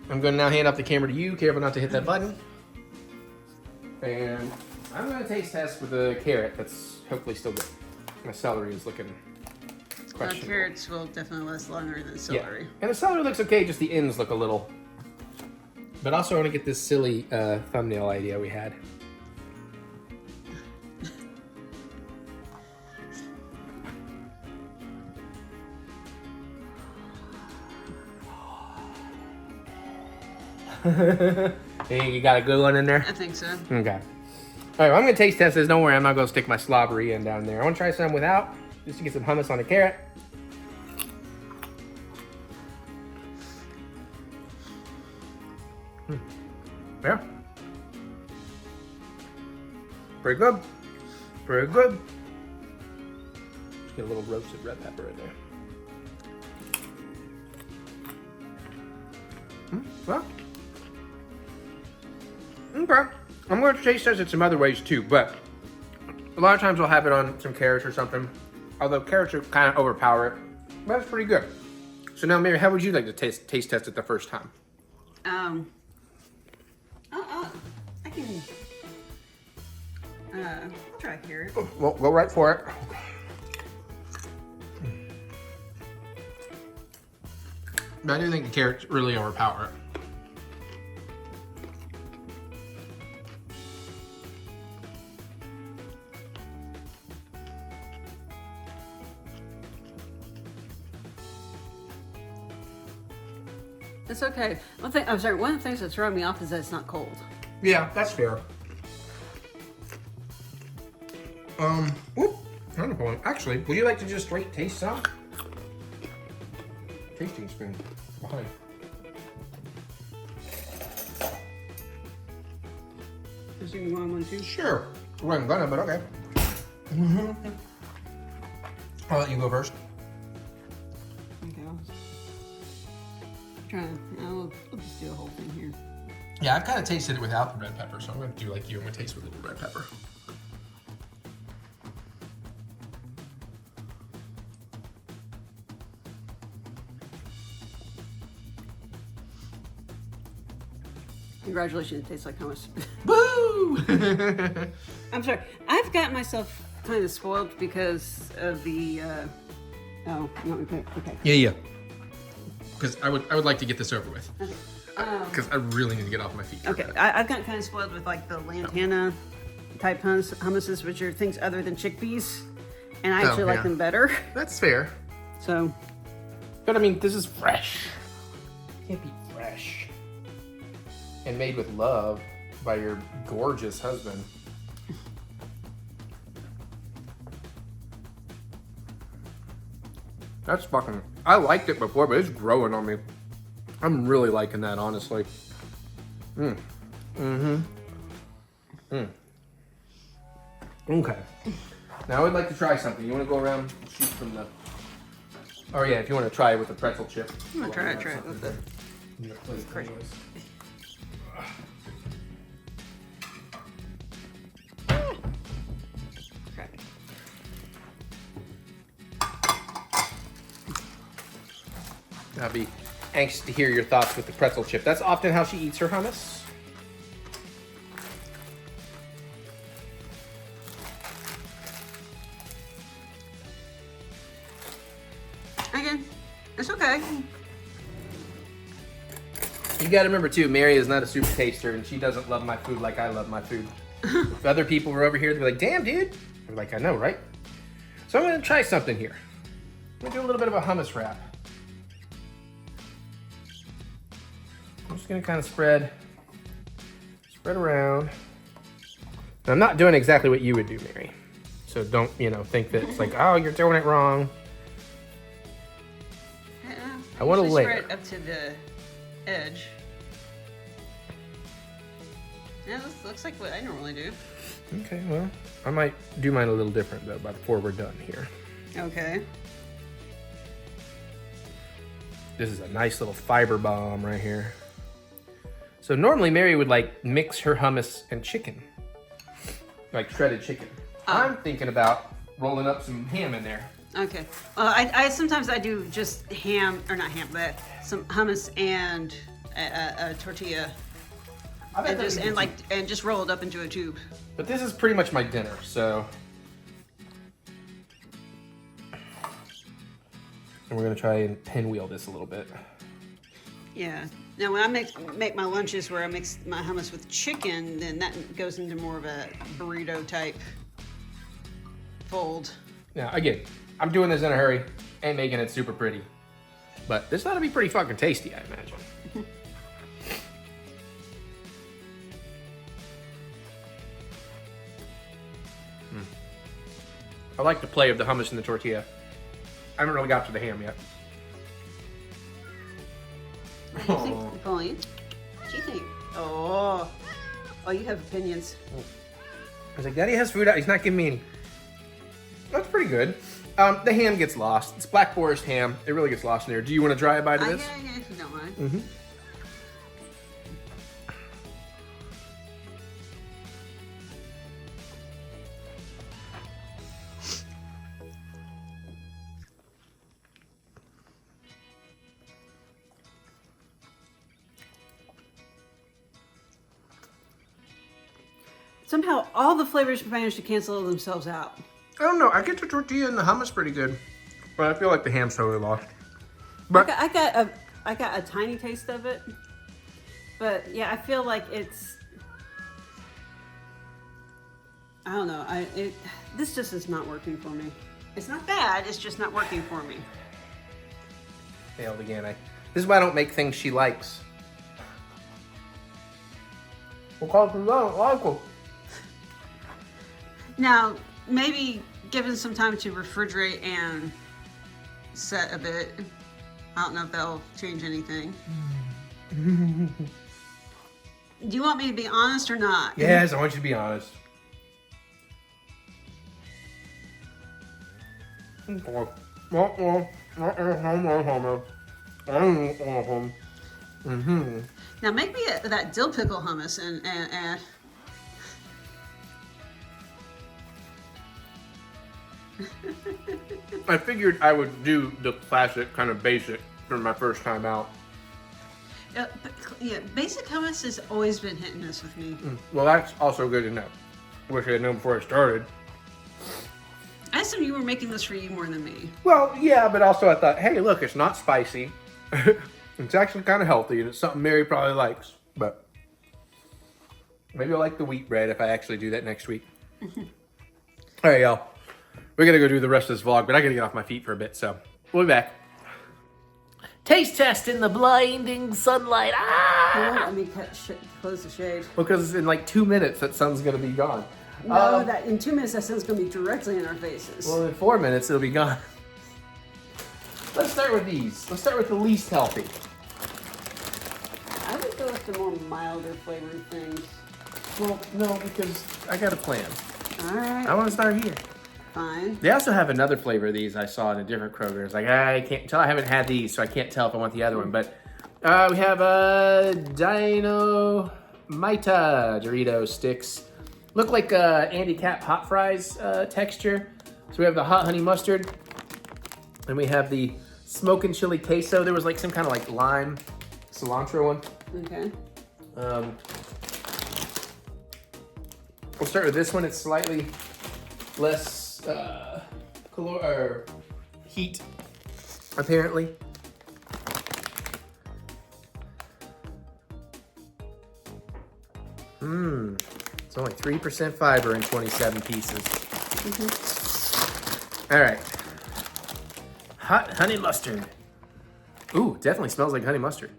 I'm going to now hand off the camera to you. Careful not to hit that button. And I'm going to taste test with the carrot. That's hopefully still good. My celery is looking questionable. Carrots will definitely last longer than celery. Yeah. And the celery looks okay, just the ends look a little. But also I want to get this silly thumbnail idea we had. Hey, you got a good one in there? I think so. Okay. All right, well, I'm gonna taste test this. Don't worry, I'm not gonna stick my slobbery end down there. I wanna try some without, just to get some hummus on the carrot. Yeah. Pretty good. Pretty good. Just get a little roasted red pepper in there. Well. Okay. I'm going to taste test it some other ways too, but a lot of times I'll have it on some carrots or something. Although carrots are kind of overpower it, but it's pretty good. So now, Mary, how would you like to taste test it the first time? I can. I'll try carrot. Well, go right for it. But I do think the carrots really overpower it. It's okay. One of the things that's throwing me off is that it's not cold. Yeah, that's fair. Whoop, wonderful one. Actually, would you like to just straight taste some? Tasting spoon behind. Does you want one too? Sure. I wasn't gonna, but okay. I'll let you go first. Okay. I'll just do the whole thing here. Yeah, I've kind of tasted it without the red pepper, so I'm gonna do like you. I'm gonna taste with a little red pepper. Congratulations, it tastes like hummus. Woo! I'm sorry. I've got myself kind of spoiled because of the, oh, you want me to put it? Okay. Yeah. Because I would like to get this over with. Okay. Because I really need to get off my feet. Okay, I've got kind of spoiled with like the lantana type hummuses, which are things other than chickpeas. And I actually like them better. That's fair. So. But I mean, this is fresh. Can't be fresh. And made with love by your gorgeous husband. That's fucking, I liked it before, but it's growing on me. I'm really liking that, honestly. Okay. Now I would like to try something. You want to go around and shoot from the... Oh yeah, if you want to try it with the pretzel chip. I'm gonna try it with the... Crazy. I'll be anxious to hear your thoughts with the pretzel chip. That's often how she eats her hummus. Again, it's okay. You gotta remember too, Mary is not a super taster and she doesn't love my food like I love my food. If other people were over here, they'd be like, damn dude. I'm like, I know, right? So I'm gonna try something here. I'm gonna do a little bit of a hummus wrap. I'm just gonna kind of spread around. Now, I'm not doing exactly what you would do, Mary. So don't, think that it's like, oh, you're doing it wrong. I want to layer. Spread it up to the edge. Yeah, this looks like what I normally do. Okay, well, I might do mine a little different though, before we're done here. Okay. This is a nice little fiber bomb right here. So normally Mary would like mix her hummus and chicken, like shredded chicken. I'm thinking about rolling up some ham in there. Okay. I sometimes I do just ham, or not ham, but some hummus and a tortilla, and just roll it up into a tube. But this is pretty much my dinner, so. And we're gonna try and pinwheel this a little bit. Yeah. Now when I make my lunches where I mix my hummus with chicken, then that goes into more of a burrito type fold. Now again, I'm doing this in a hurry, ain't making it super pretty. But this ought to be pretty fucking tasty, I imagine. I like the play of the hummus and the tortilla. I haven't really got to the ham yet. What do you think, Pauline? What do you think? Oh, you have opinions. I was like, Daddy has food out. He's not giving me any. That's pretty good. The ham gets lost. It's Black Forest ham. It really gets lost in there. Do you want to try a bite of this? Yeah, if you don't mind. Mm-hmm. Somehow all the flavors managed to cancel themselves out. I don't know. I get the tortilla and the hummus pretty good, but I feel like the ham's totally lost. But I got a tiny taste of it, but yeah, I feel like it's. I don't know. This just is not working for me. It's not bad. It's just not working for me. failed again. This is why I don't make things she likes. Because I don't like them. Now, maybe given some time to refrigerate and set a bit, I don't know if that'll change anything. Do you want me to be honest or not? Yes, I want you to be honest. Now make me that dill pickle hummus and I figured I would do the classic kind of basic for my first time out. yeah, basic hummus has always been hit and miss with me. Well, that's also good to know. Wish I had known before I started. I assume you were making this for you more than me. Well, yeah, but also I thought, hey, look, it's not spicy. It's actually kind of healthy, and it's something Mary probably likes. But maybe I'll like the wheat bread if I actually do that next week. All right, y'all. We're going to go do the rest of this vlog, but I got to get off my feet for a bit, so we'll be back. Taste test in the blinding sunlight. Ah! Let me close the shade. Because in like 2 minutes, that sun's going to be gone. No, that in 2 minutes, that sun's going to be directly in our faces. Well, in 4 minutes, it'll be gone. Let's start with these. Let's start with the least healthy. I would go with the more milder flavored things. Well, no, because I got a plan. All right. I want to start here. Fine. They also have another flavor of these I saw in a different Kroger. It's like, I can't tell. I haven't had these, so I can't tell if I want the other one. But we have Dynamita Dorito sticks. Look like Andy Cap hot fries texture. So we have the hot honey mustard. And we have the smoking chili queso. There was like some kind of like lime cilantro one. Okay. We'll start with this one. It's slightly less heat, apparently. It's only 3% fiber in 27 pieces. All right. Hot honey mustard. Ooh, definitely smells like honey mustard.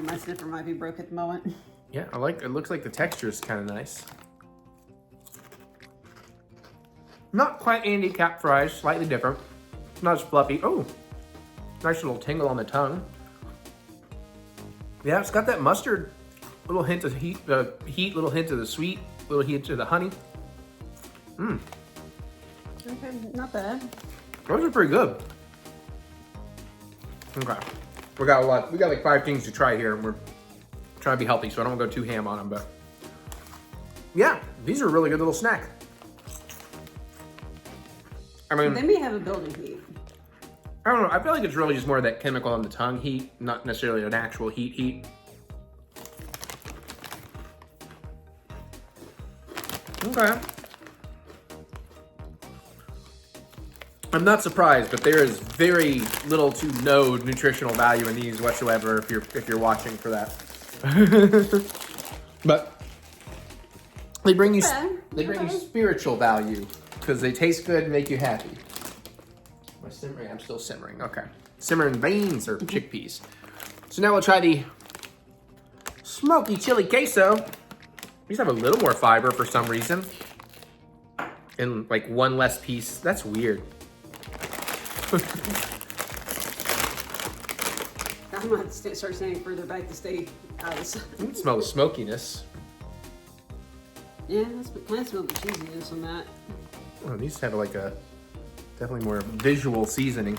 My sniffer might be broke at the moment. Yeah, I like. It looks like the texture is kind of nice. Not quite Andy Cap fries, slightly different. Not as fluffy. Oh, nice little tingle on the tongue. Yeah, it's got that mustard, little hint of heat, little hint of the sweet, little hint of the honey. Okay, not bad. Those are pretty good. Okay, we got a lot. We got like 5 things to try here, and we're trying to be healthy, so I don't want to go too ham on them. But yeah, these are a really good little snack. I mean, They may have a building heat. I don't know. I feel like it's really just more of that chemical on the tongue heat, not necessarily an actual heat. Okay. I'm not surprised, but there is very little to no nutritional value in these whatsoever if you're watching for that. But they bring you spiritual value because they taste good and make you happy. Am I simmering? I'm still simmering. Okay. Simmering beans or chickpeas. So now we'll try the smoky chili queso. These have a little more fiber for some reason. And like one less piece. That's weird. I'm going to start standing further back to stay out of the sun. You can smell the smokiness. Yeah, that's kind of smell the cheesiness on that. Oh, these have like a definitely more visual seasoning.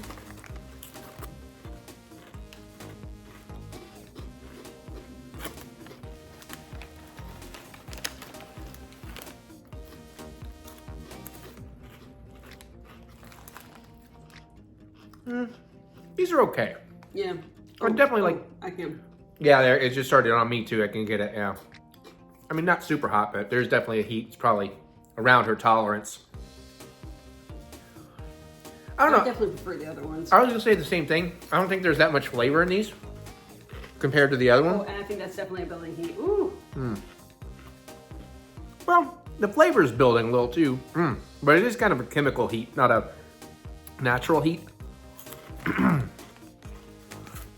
These are okay. Yeah. I definitely like. I can. Yeah, there. It just started on me too. I can get it. Yeah. I mean, not super hot, but there's definitely a heat. It's probably around her tolerance. I don't know. I definitely prefer the other ones. I was gonna say the same thing. I don't think there's that much flavor in these compared to the other one. Oh, and I think that's definitely a building heat. Ooh. Well, the flavor is building a little too, but it is kind of a chemical heat, not a natural heat.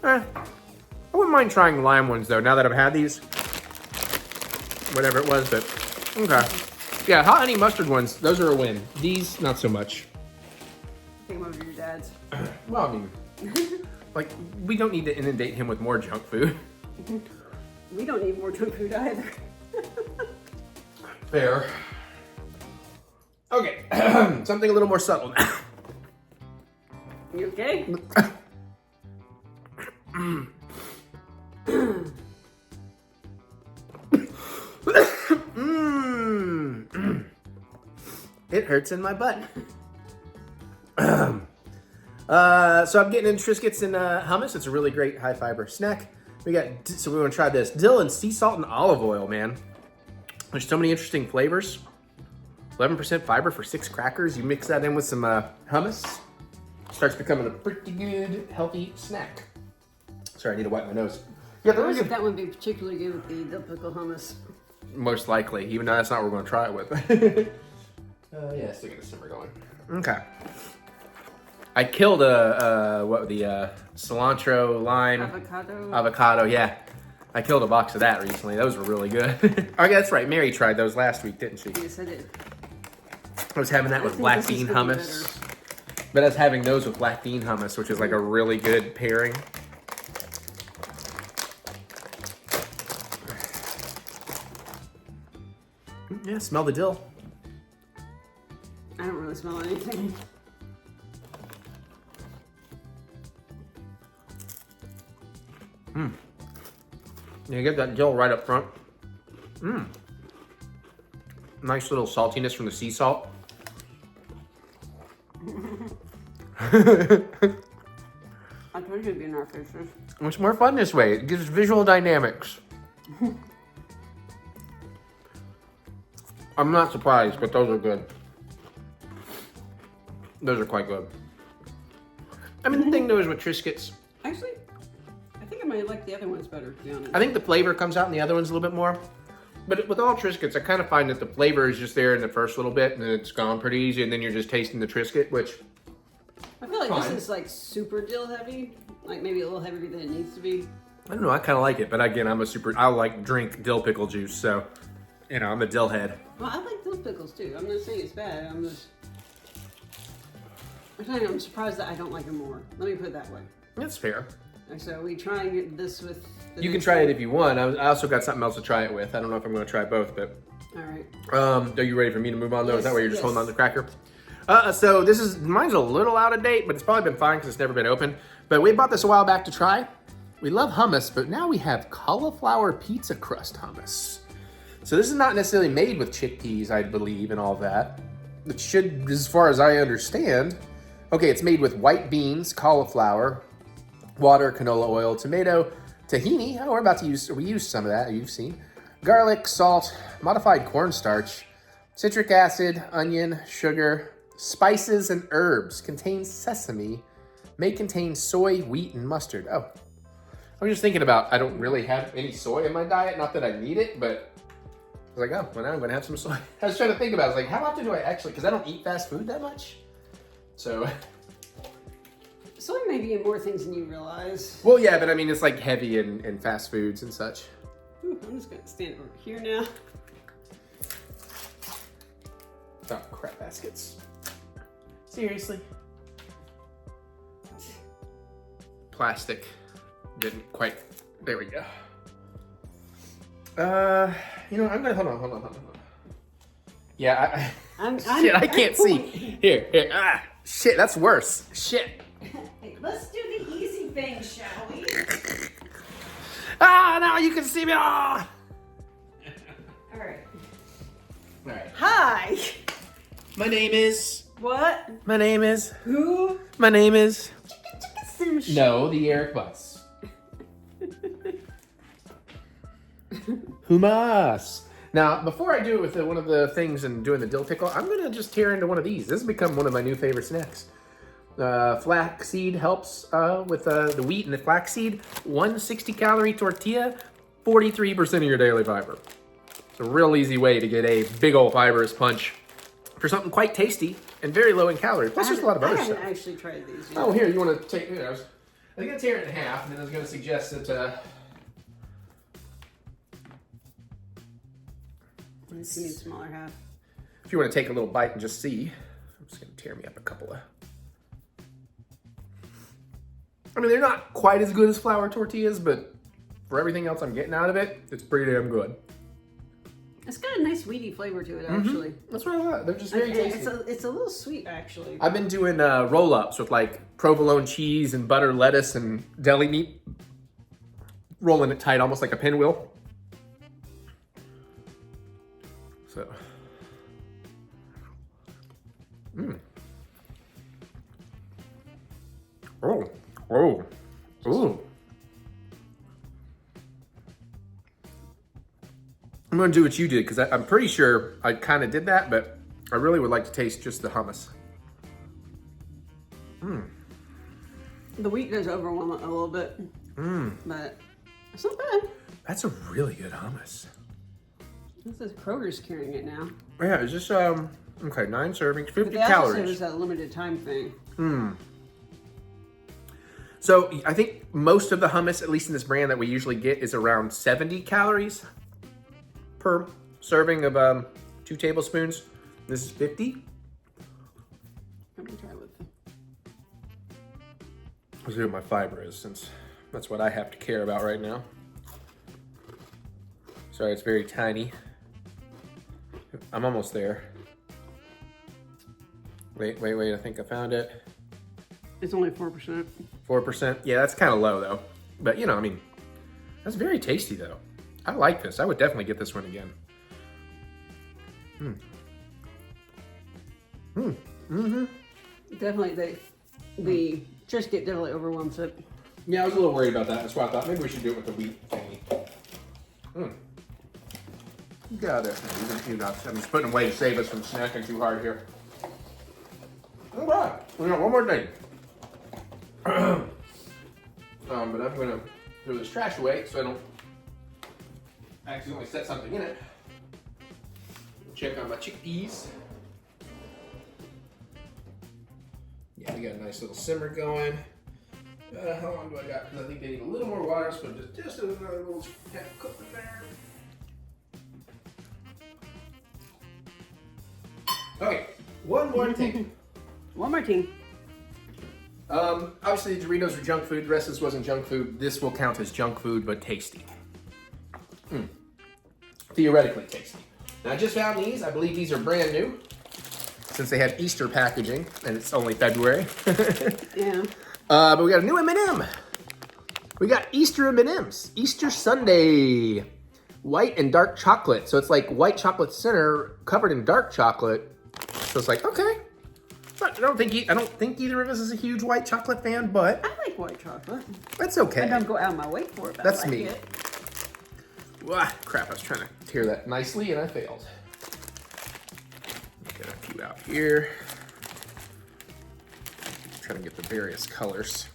I wouldn't mind trying lime ones though. Now that I've had these, whatever it was, but okay. Yeah, hot honey mustard ones. Those are a win. These, not so much. Take them over to your dad's. Well, I mean, like we don't need to inundate him with more junk food. We don't need more junk food either. Fair. Okay, something a little more subtle now. You okay? It hurts in my butt. So I'm getting in Triscuits and hummus. It's a really great high fiber snack. We want to try this dill and sea salt and olive oil, man. There's so many interesting flavors. 11% fiber for 6 crackers. You mix that in with some hummus. Starts becoming a pretty good, healthy snack. Sorry, I need to wipe my nose. Yeah, I there wonder is if that would be particularly good with the dill pickle hummus. most likely, even though that's not what we're going to try it with. Yeah, still got a simmer going. Okay. I killed the cilantro, lime, avocado. Yeah, I killed a box of that recently. Those were really good. Okay, that's right. Mary tried those last week, didn't she? Yes, I did. I was having that with think black this is bean gonna be hummus. But us having those with Platting hummus, which is like a really good pairing. Yeah, smell the dill. I don't really smell anything. Yeah, you get that dill right up front. Nice little saltiness from the sea salt. I told you it'd be in our faces. It's more fun this way. It gives visual dynamics. I'm not surprised, but those are good. Those are quite good. I mean, the thing though is with Triscuits, Actually, I think I might like the other ones better, to be honest. I think the flavor comes out in the other ones a little bit more. But with all Triscuits, I kind of find that the flavor is just there in the first little bit, and then it's gone pretty easy, and then you're just tasting the Triscuit, which... I feel like Fine. this is like super dill heavy. Like maybe a little heavier than it needs to be. I don't know, I kind of like it, but again, I like drink dill pickle juice, so, you know, I'm a dill head. Well, I like those pickles too. I'm not saying it's bad. I'm telling you, I'm surprised that I don't like them more. Let me put it that way. That's fair. And so we trying this with... You can try it if you want. I also got something else to try it with. I don't know if I'm going to try both, but... All right. Are you ready for me to move on, though? Is that Yes, why you're just yes. holding on to the cracker? So mine's a little out of date, but it's probably been fine because it's never been open. But we bought this a while back to try. We love hummus, but now we have cauliflower pizza crust hummus. So this is not necessarily made with chickpeas, I believe, and all that. It should, as far as I understand. Okay, it's made with white beans, cauliflower, water, canola oil, tomato, tahini. Oh, we used some of that, you've seen. Garlic, salt, modified cornstarch, citric acid, onion, sugar, spices, and herbs. Contains sesame. May contain soy, wheat, and mustard. Oh, I was just thinking about, I don't really have any soy in my diet. Not that I need it, but I was like, oh, well, now I'm going to have some soy. I was trying to think about it. I was like, how often do I actually, because I don't eat fast food that much. So, Soy may be in more things than you realize. well, yeah, but I mean, it's like heavy in fast foods and such. Ooh, I'm just gonna stand over here now. Oh, crap baskets. Seriously? Plastic didn't quite, there we go. You know, I'm gonna, hold on. Yeah, shit, I can't see. Here, shit, that's worse. Shit. Hey, let's do the easy thing, shall we? Now you can see me. All right. Hi. My name is. What? My name is. Who? My name is. Some shit. No, the TheEricButts. Hummus. Now, before I do it with one of the things and doing the dill pickle, I'm gonna just tear into one of these. This has become one of my new favorite snacks. Flaxseed helps with the wheat and the flaxseed. 160 calorie tortilla, 43% of your daily fiber. It's a real easy way to get a big old fibrous punch for something quite tasty and very low in calories. Plus, there's a lot of other I stuff. haven't actually tried these yet. Oh, here, you want to take, I think I'm going to tear it in half, and then I was going to suggest that, This needs smaller half. if you want to take a little bite and just see, I'm just going to tear me up a couple of, I mean, they're not quite as good as flour tortillas, but for everything else I'm getting out of it, it's pretty damn good. It's got a nice weedy flavor to it, actually. That's what I thought. They're just very tasty. It's a little sweet, actually. I've been doing roll-ups with like provolone cheese and butter, lettuce, and deli meat. Rolling it tight, almost like a pinwheel. So. Oh. Ooh. I'm gonna do what you did because I'm pretty sure I kind of did that, but I really would like to taste just the hummus. The wheat does overwhelm it a little bit, but it's not bad. That's a really good hummus. This is Kroger's carrying it now. Yeah, it's just okay, 9 servings, 50 They also said it calories. was a limited time thing. So I think most of the hummus, at least in this brand that we usually get, is around 70 calories per serving of 2 tablespoons. This is 50. Let me try with Let's see what my fiber is, since that's what I have to care about right now. Sorry, it's very tiny. I'm almost there. Wait, I think I found it. It's only 4%. 4%? Yeah, that's kind of low though. But you know, I mean, that's very tasty though. I like this. I would definitely get this one again. Definitely, the Triscuit definitely overwhelms it. Yeah, I was a little worried about that. That's why I thought maybe we should do it with the wheat thingy. Got it. I'm just putting away to save us from snacking too hard here. All right, we got one more thing. But I'm gonna throw this trash away so I don't accidentally set something in it. Check on my chickpeas. Yeah, we got a nice little simmer going. How long do I got? Because I think they need a little more water, so just another little cook in there. Okay, one more thing. One more thing. Obviously the Doritos are junk food. The rest of this wasn't junk food. This will count as junk food, but tasty. Theoretically tasty. Now I just found these. I believe these are brand new, since they have Easter packaging, and it's only February. Yeah. But we got a new M&M. We got Easter M&Ms. Easter Sunday. White and dark chocolate. So it's like white chocolate center covered in dark chocolate. So it's like, okay. But I don't think either of us is a huge white chocolate fan, but I like white chocolate. that's okay. I don't go out of my way for it, but That's I like me. it. Crap, I was trying to tear that nicely and I failed. Get a few out here. Trying to get the various colors.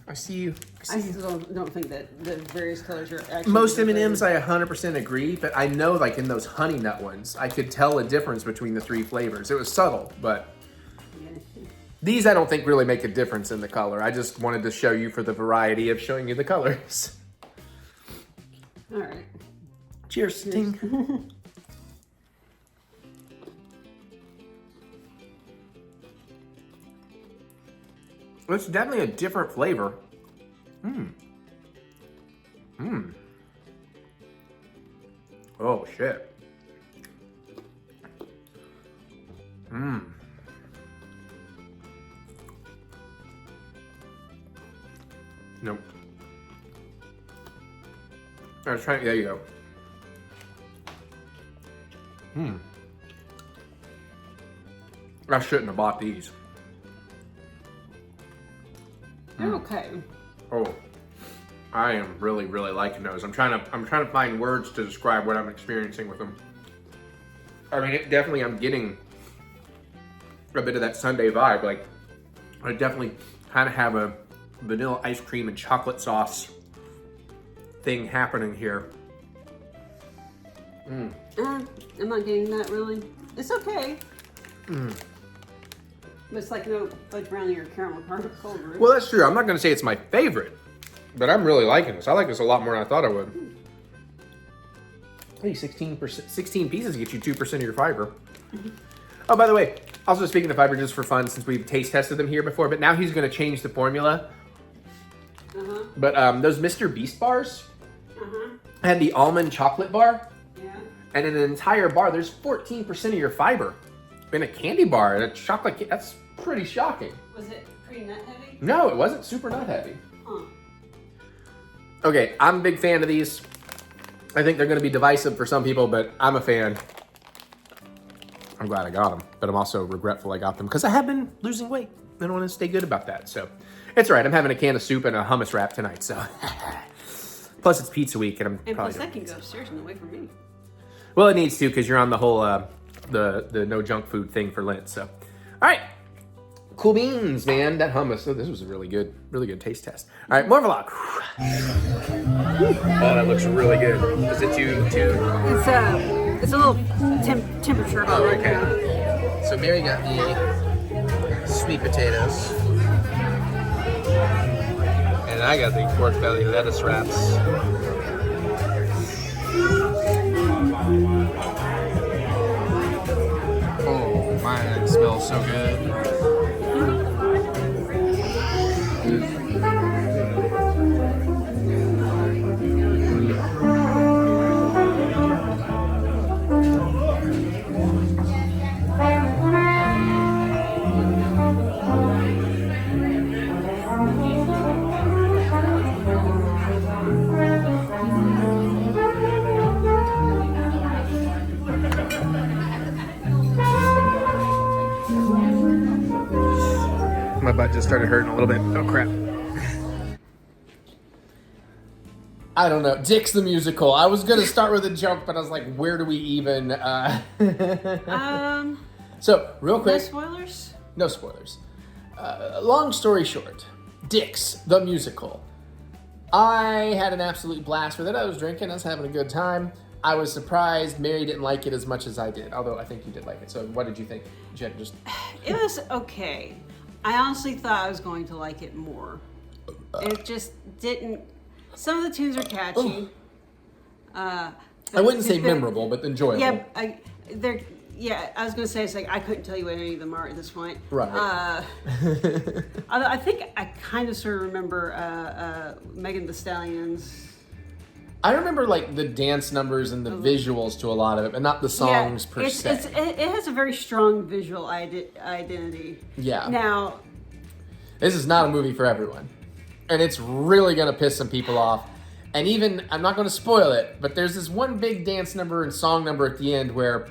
I see you. I still don't think that the various colors are actually... Most M&Ms I 100% agree, but I know like in those honey nut ones, I could tell a difference between the three flavors. It was subtle, but these I don't think really make a difference in the color. I just wanted to show you for the variety of showing you the colors. All right. Cheers, Sting. It's definitely a different flavor. Oh, shit. Nope. I was trying, there you go. I shouldn't have bought these. They're okay. Oh, I am really, really liking those. I'm trying to find words to describe what I'm experiencing with them. I mean, I'm getting a bit of that Sunday vibe. Like, I definitely kind of have a vanilla ice cream and chocolate sauce thing happening here. I'm not getting that really. It's okay. But it's like no fudge brownie or caramel cold brew. Well, that's true. I'm not going to say it's my favorite, but I'm really liking this. I like this a lot more than I thought I would. Hey, 16 pieces get you 2% of your fiber. Oh, by the way, also speaking of fiber, just for fun, since we've taste tested them here before, but now he's going to change the formula. But those Mr. Beast bars had the almond chocolate bar. Yeah. And in an entire bar, there's 14% of your fiber. In a candy bar and a chocolate, that's pretty shocking. Was it pretty nut heavy? No, it wasn't super nut heavy. Huh. Okay, I'm a big fan of these. I think they're going to be divisive for some people, but I'm a fan. I'm glad I got them, but I'm also regretful I got them because I have been losing weight. I want to stay good about that, so it's all right. I'm having a can of soup and a hummus wrap tonight, so. Plus, it's pizza week, and And plus, that can go upstairs and away from me. Well, it needs to because you're on the whole the no junk food thing for Lent. So, all right, cool beans, man. That hummus. Oh, this was a really good taste test. All right, more vlog. Oh, that looks really good. Is it too? It's a little temperature. Oh, okay. So Mary got the sweet potatoes, and I got the pork belly lettuce wraps. Oh, man, it smells so good. butt just started hurting a little bit. Oh crap. I don't know. Dicks the musical. I was gonna start with a joke, but I was like, where do we even? So real quick. No spoilers. No spoilers. Long story short, Dicks the musical. I had an absolute blast with it. I was drinking. I was having a good time. I was surprised Mary didn't like it as much as I did, although I think you did like it. So what did you think, Jen? Just It was okay. I honestly thought I was going to like it more. It just didn't. Some of the tunes are catchy. I wouldn't say memorable, but enjoyable. Yeah, they're. Yeah, I was gonna say it's like I couldn't tell you what any of them are at this point. Right. Although I think I kind of sort of remember Megan Thee Stallion's. I remember like the dance numbers and the visuals to a lot of it, but not the songs per se. It has a very strong visual identity. Yeah. Now, this is not a movie for everyone, and it's really gonna piss some people off. And even I'm not gonna spoil it, but there's this one big dance number and song number at the end where.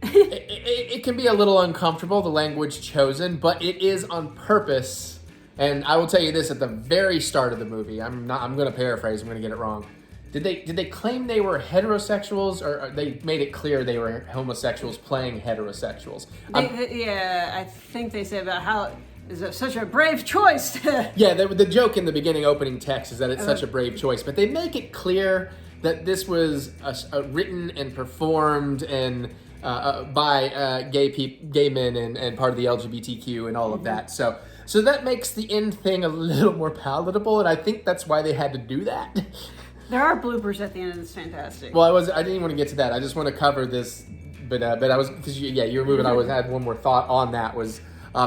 It can be a little uncomfortable, the language chosen, but it is on purpose. And I will tell you this at the very start of the movie. I'm going to paraphrase. I'm going to get it wrong. Did they claim they were heterosexuals, or they made it clear they were homosexuals playing heterosexuals? yeah, I think they said about how is it such a brave choice. Yeah, the joke in the beginning opening text is that it's such a brave choice, but they make it clear that this was written and performed and. By gay men and part of the LGBTQ and all of that. So that makes the end thing a little more palatable, and I think that's why they had to do that. There are bloopers at the end, and it's fantastic. Well, I didn't even want to get to that. I just want to cover this, but I was because you were moving. I had one more thought on that.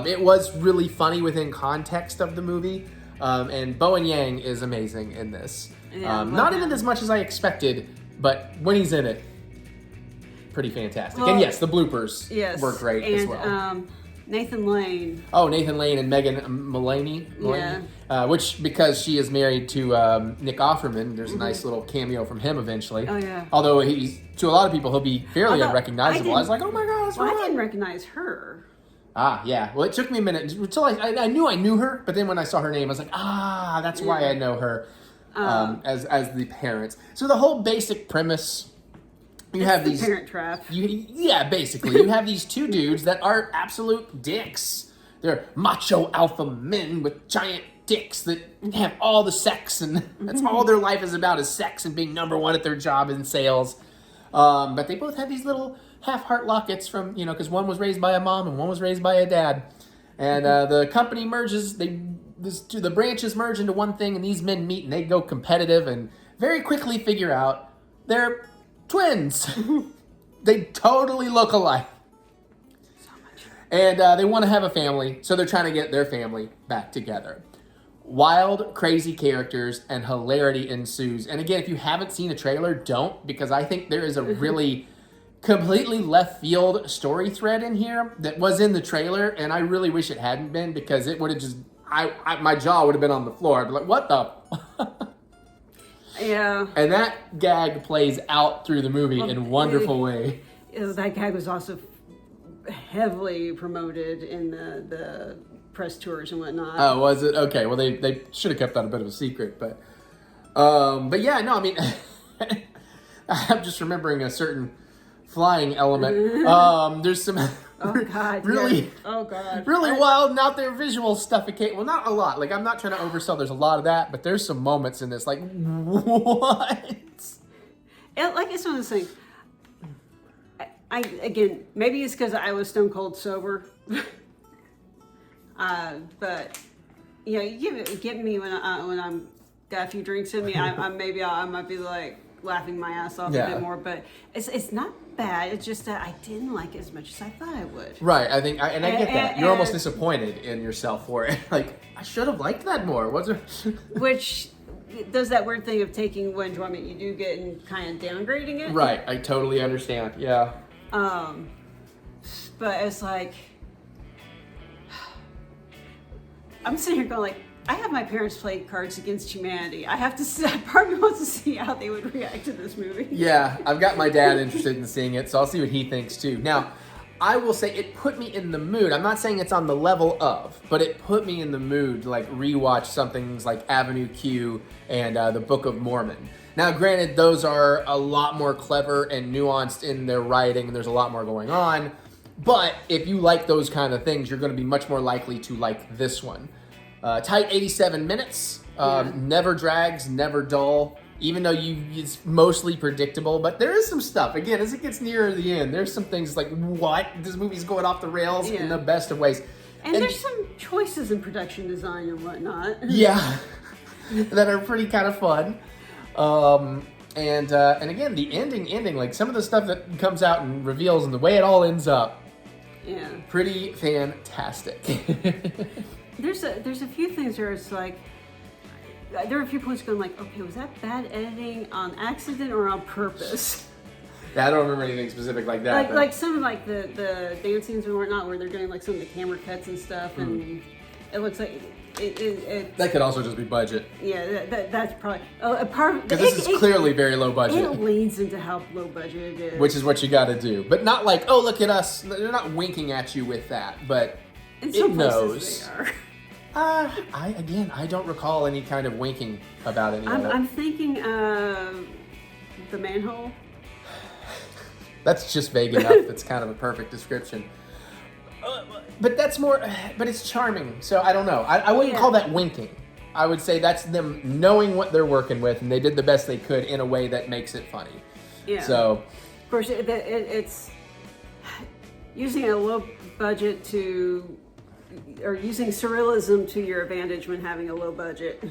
It was really funny within context of the movie, and Bowen Yang is amazing in this. Yeah, not in it as much as I expected, but when he's in it. Pretty fantastic. Well, and yes, the bloopers were great as well. Nathan Lane. Oh, Nathan Lane and Megan Mullany. Which, because she is married to Nick Offerman, there's a nice little cameo from him eventually. Oh, yeah. Although to a lot of people, he'll be fairly unrecognizable. I was like, oh my God, I didn't recognize her. Ah, yeah. Well, it took me a minute until I knew her, but then when I saw her name, I was like, that's why I know her as the parents. So the whole basic premise... You have these Parent Trap. Basically, you have these two dudes that are absolute dicks. They're macho alpha men with giant dicks that have all the sex, and that's all their life is about is sex and being number one at their job in sales. But they both have these little half-heart lockets from because one was raised by a mom and one was raised by a dad, and the company merges. The branches merge into one thing, and these men meet and they go competitive and very quickly figure out they're twins. They totally look alike. So much. And they want to have a family, so they're trying to get their family back together. Wild, crazy characters, and hilarity ensues. And again, if you haven't seen the trailer, don't, because I think there is a really completely left field story thread in here that was in the trailer, and I really wish it hadn't been, because it would have just, my jaw would have been on the floor. I'd be like, what the... Yeah. And that gag plays out through the movie in a wonderful way. That gag was also heavily promoted in the press tours and whatnot. Oh, was it? Okay, well, they should have kept that a bit of a secret, but yeah, no, I mean, I'm just remembering a certain flying element. There's some... Oh God! Really? Yes. Oh God! Really wild and out there visual stuff. Well, not a lot. Like, I'm not trying to oversell. There's a lot of that, but there's some moments in this. Like, what? It's one of those things. I again, maybe it's because I was stone cold sober. But you give me when I'm got a few drinks in me. I might be like laughing my ass off a bit more, but it's not bad. It's just that I didn't like it as much as I thought I would. Right. I think, I get that. You're almost disappointed in yourself for it. Like, I should have liked that more. Was there? Which does that weird thing of taking what enjoyment you do get and kind of downgrading it. Right. I totally understand. Yeah. But it's like, I'm sitting here going like, I have my parents play Cards Against Humanity. I have to see, part of me wants to see how they would react to this movie. Yeah, I've got my dad interested in seeing it, so I'll see what he thinks too. Now, I will say it put me in the mood. I'm not saying it's on the level of, but it put me in the mood to like rewatch something like Avenue Q and the Book of Mormon. Now, granted, those are a lot more clever and nuanced in their writing, and there's a lot more going on. But if you like those kind of things, you're going to be much more likely to like this one. Tight 87 minutes, never drags, never dull. Even though it's mostly predictable, but there is some stuff. Again, as it gets nearer the end, there's some things like, what? This movie's going off the rails in the best of ways. And there's some choices in production design and whatnot. Yeah, that are pretty kind of fun. And again, the ending, like some of the stuff that comes out and reveals and the way it all ends up, pretty fantastic. There's a few things where it's like, there are a few points going like, okay, was that bad editing on accident or on purpose? Yeah, I don't remember anything specific like that. Like some of like the dance scenes and whatnot, where they're doing like some of the camera cuts and stuff, and it looks like it. That could also just be budget. Yeah, that's probably a part. Because this is clearly very low budget. It leads into how low budget it is. Which is what you got to do, but not like, oh, look at us. They're not winking at you with that, but in some it knows. They are. I don't recall any kind of winking about any of it. I'm thinking the manhole. That's just vague enough. That's kind of a perfect description. But that's more, but it's charming. So I don't know. I wouldn't call that winking. I would say that's them knowing what they're working with, and they did the best they could in a way that makes it funny. Yeah. So, of course, it's using a low budget or using surrealism to your advantage when having a low budget.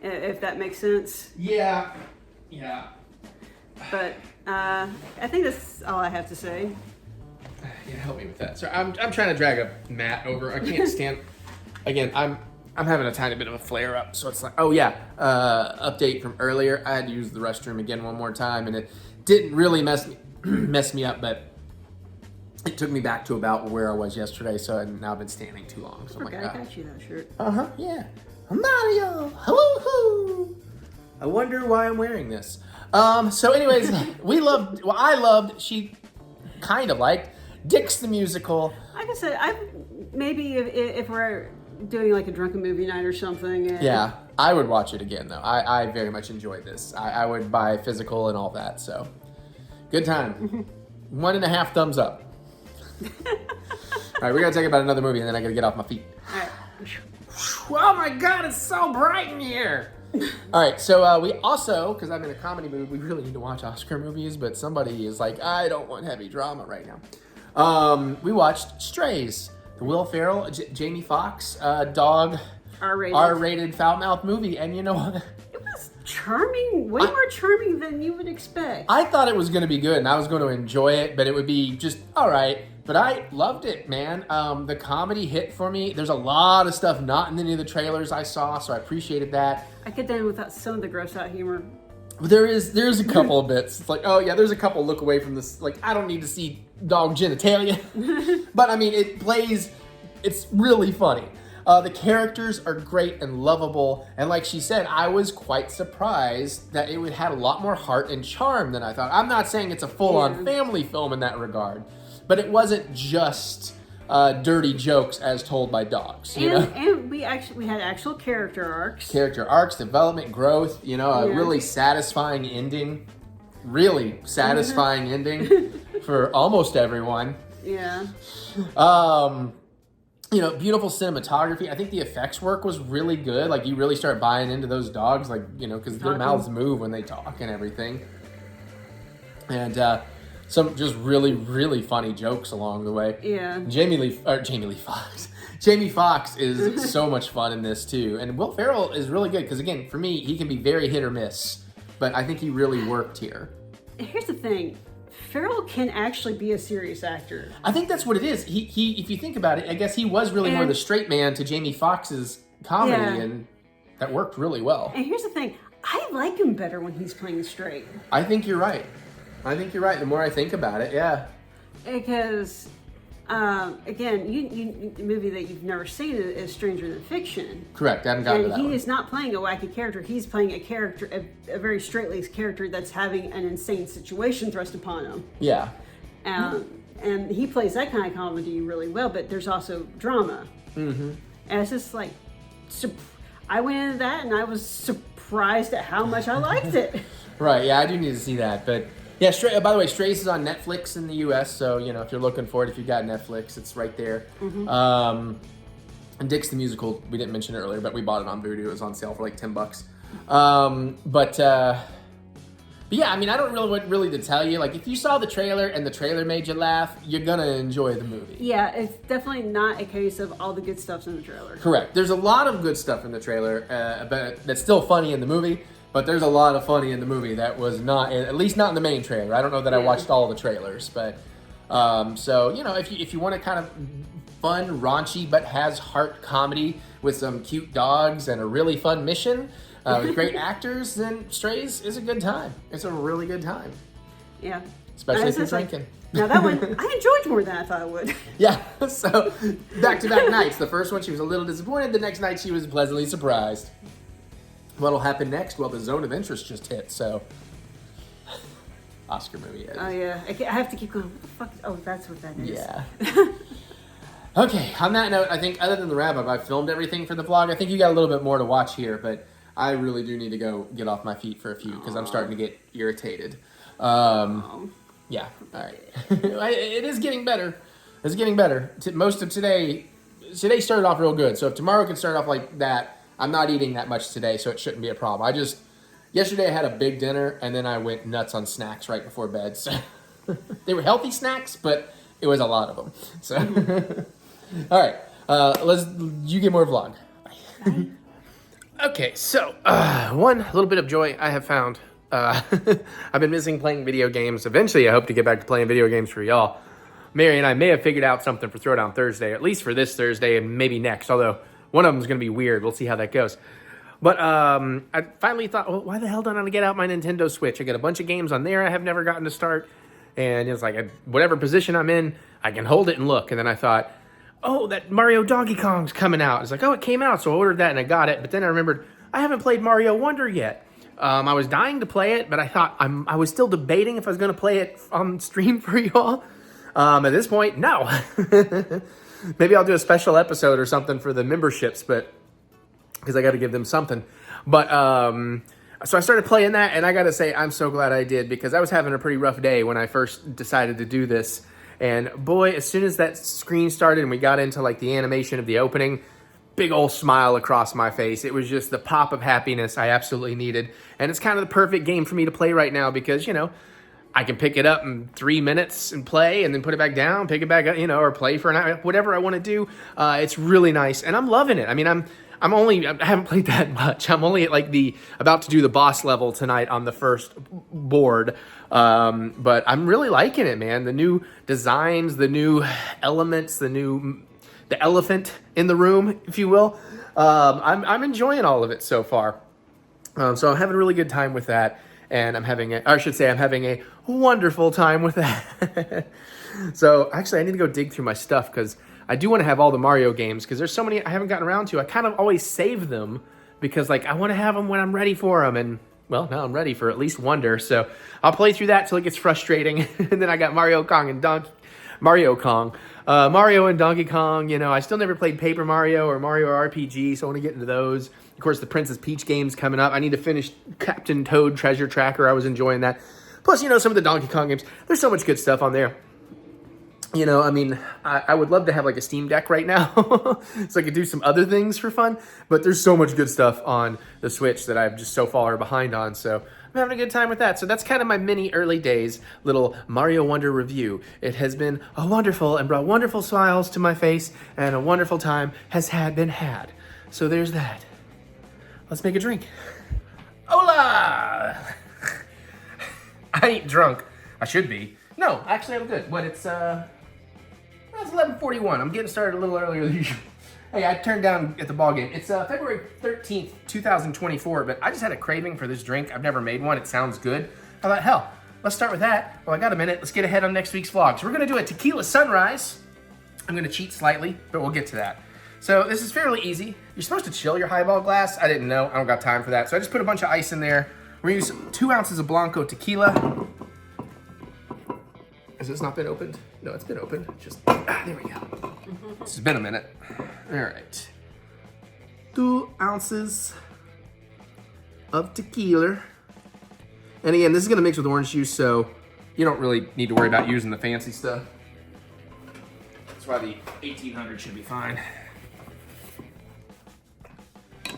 If that makes sense. Yeah. But I think that's all I have to say. Yeah, help me with that. So I'm trying to drag a mat over. I can't stand. Again, I'm having a tiny bit of a flare up, so it's like, oh yeah, update from earlier. I had to use the restroom again one more time, and it didn't really mess me up, but it took me back to about where I was yesterday. So I've now been standing too long. So I'm like, I got you that shirt. Yeah. Mario. Hoo-hoo. I wonder why I'm wearing this. So anyways, I loved. She kind of liked Dick's the Musical. Like I said, maybe if we're doing like a drunken movie night or something. Yeah, I would watch it again though. I very much enjoyed this. I would buy physical and all that. So good time. 1.5 thumbs up. All right, we gotta talk about another movie, and then I gotta get off my feet. All right. Oh my God, it's so bright in here. All right, so we also, because I'm in a comedy mood, we really need to watch Oscar movies, but somebody is like, I don't want heavy drama right now. We watched Strays, the Will Ferrell, Jamie Foxx, dog, R-rated foul-mouthed movie, and you know what? It was charming, way more charming than you would expect. I thought it was going to be good, and I was going to enjoy it, but it would be just all right. But I loved it, man. The comedy hit for me. There's a lot of stuff not in any of the trailers I saw, so I appreciated that. I could then without some of the gross out humor. There's a couple of bits. It's like, oh yeah, there's a couple look away from this. Like, I don't need to see dog genitalia. But I mean, it's really funny. The characters are great and lovable. And like she said, I was quite surprised that it had a lot more heart and charm than I thought. I'm not saying it's a full-on family film in that regard, but it wasn't just dirty jokes as told by dogs. And we had actual character arcs. Character arcs, development, growth, a really satisfying ending. Really satisfying ending for almost everyone. Yeah. Beautiful cinematography. I think the effects work was really good. Like, you really start buying into those dogs, like, because their mouths move when they talk and everything. And some just really, really funny jokes along the way. Yeah. Jamie Foxx is so much fun in this too. And Will Ferrell is really good because, again, for me, he can be very hit or miss. But I think he really worked here. Here's the thing. Ferrell can actually be a serious actor. I think that's what it is. He if you think about it, I guess he was really more the straight man to Jamie Foxx's comedy, and that worked really well. And here's the thing. I like him better when he's playing straight. I think you're right. The more I think about it, yeah. Because, again, the movie that you've never seen is Stranger Than Fiction. Correct, I haven't gotten to that And he one. is not playing a wacky character. He's playing a character, a very straight-laced character that's having an insane situation thrust upon him. Yeah. And he plays that kind of comedy really well, but there's also drama. And it's just like, I went into that and I was surprised at how much I liked it. Right, yeah, I do need to see that. But yeah, by the way, Strays is on Netflix in the US, so if you're looking for it, if you've got Netflix, it's right there. And Dick's the Musical, we didn't mention it earlier, but we bought it on Vudu. It was on sale for like $10. But yeah, I mean, I don't really what really to tell you. Like, if you saw the trailer and the trailer made you laugh, you're gonna enjoy the movie. Yeah, it's definitely not a case of all the good stuff's in the trailer. Correct. There's a lot of good stuff in the trailer, but that's still funny in the movie. But there's a lot of funny in the movie that was not, at least not in the main trailer. I don't know that I watched all the trailers, but so if you want to kind of fun, raunchy, but has heart comedy with some cute dogs and a really fun mission with great actors, then Strays is a good time. It's a really good time. Yeah. Especially if you're drinking. Now that one, I enjoyed more than I thought I would. Yeah, so back-to-back nights. The first one, she was a little disappointed. The next night, she was pleasantly surprised. What'll happen next? Well, the zone of interest just hit, so... Oscar movie. Oh, yeah. I have to keep going. What the fuck? Oh, that's what that is. Yeah. Okay, on that note, I think other than the wrap-up, I've filmed everything for the vlog. I think you got a little bit more to watch here, but I really do need to go get off my feet for a few because I'm starting to get irritated. Yeah, all right. It is getting better. It's getting better. Most of today started off real good. So if tomorrow can start off like that, I'm not eating that much today, so it shouldn't be a problem. Yesterday I had a big dinner, and then I went nuts on snacks right before bed. So they were healthy snacks, but it was a lot of them. So, all right, you get more vlog. Bye. Okay, so one little bit of joy I have found. I've been missing playing video games. Eventually, I hope to get back to playing video games for y'all. Mary and I may have figured out something for Throwdown Thursday, at least for this Thursday and maybe next, although one of them is going to be weird. We'll see how that goes. But I finally thought, well, why the hell don't I get out my Nintendo Switch? I got a bunch of games on there I have never gotten to start. And it's like, whatever position I'm in, I can hold it and look. And then I thought, oh, that Mario Donkey Kong's coming out. It's like, oh, it came out, so I ordered that and I got it. But then I remembered, I haven't played Mario Wonder yet. I was dying to play it, but I thought I was still debating if I was going to play it on stream for y'all. At this point, no. Maybe I'll do a special episode or something for the memberships, but because I got to give them something. But so I started playing that, and I got to say, I'm so glad I did, because I was having a pretty rough day when I first decided to do this. And boy, as soon as that screen started and we got into like the animation of the opening, big old smile across my face. It was just the pop of happiness I absolutely needed. And it's kind of the perfect game for me to play right now because, I can pick it up in 3 minutes and play and then put it back down, pick it back up, or play for an hour, whatever I want to do. It's really nice. And I'm loving it. I mean, I haven't played that much. I'm only at about to do the boss level tonight on the first board. But I'm really liking it, man. The new designs, the new elements, the elephant in the room, if you will. I'm enjoying all of it so far. So I'm having a really good time with that. And I'm having a wonderful time with that. So actually I need to go dig through my stuff because I do want to have all the Mario games because there's so many I haven't gotten around to. I kind of always save them because I want to have them when I'm ready for them. And well, now I'm ready for at least Wonder. So I'll play through that till it gets frustrating. And then I got Mario and Donkey Kong. I still never played Paper Mario or Mario RPG, so I want to get into those. Of course, the Princess Peach game's coming up. I need to finish Captain Toad Treasure Tracker. I was enjoying that. Plus, some of the Donkey Kong games. There's so much good stuff on there. I would love to have a Steam Deck right now so I could do some other things for fun. But there's so much good stuff on the Switch that I'm just so far behind on. So I'm having a good time with that. So that's kind of my mini early days little Mario Wonder review. It has been a wonderful and brought wonderful smiles to my face, and a wonderful time has been had. So there's that. Let's make a drink. Hola! I ain't drunk. I should be. No, actually I'm good. But it's 11:41. I'm getting started a little earlier than usual. Hey, I turned down at the ball game. It's February 13th, 2024, but I just had a craving for this drink. I've never made one. It sounds good. I thought, hell, let's start with that. Well, I got a minute. Let's get ahead on next week's vlog. So we're going to do a Tequila Sunrise. I'm going to cheat slightly, but we'll get to that. So this is fairly easy. You're supposed to chill your highball glass. I didn't know. I don't got time for that. So I just put a bunch of ice in there. We're going to use 2 ounces of Blanco tequila. this not been opened? No, it's been opened. Just, there we go. It's been a minute. All right. 2 ounces of tequila. And again, this is gonna mix with orange juice, so you don't really need to worry about using the fancy stuff. That's why the 1800 should be fine. All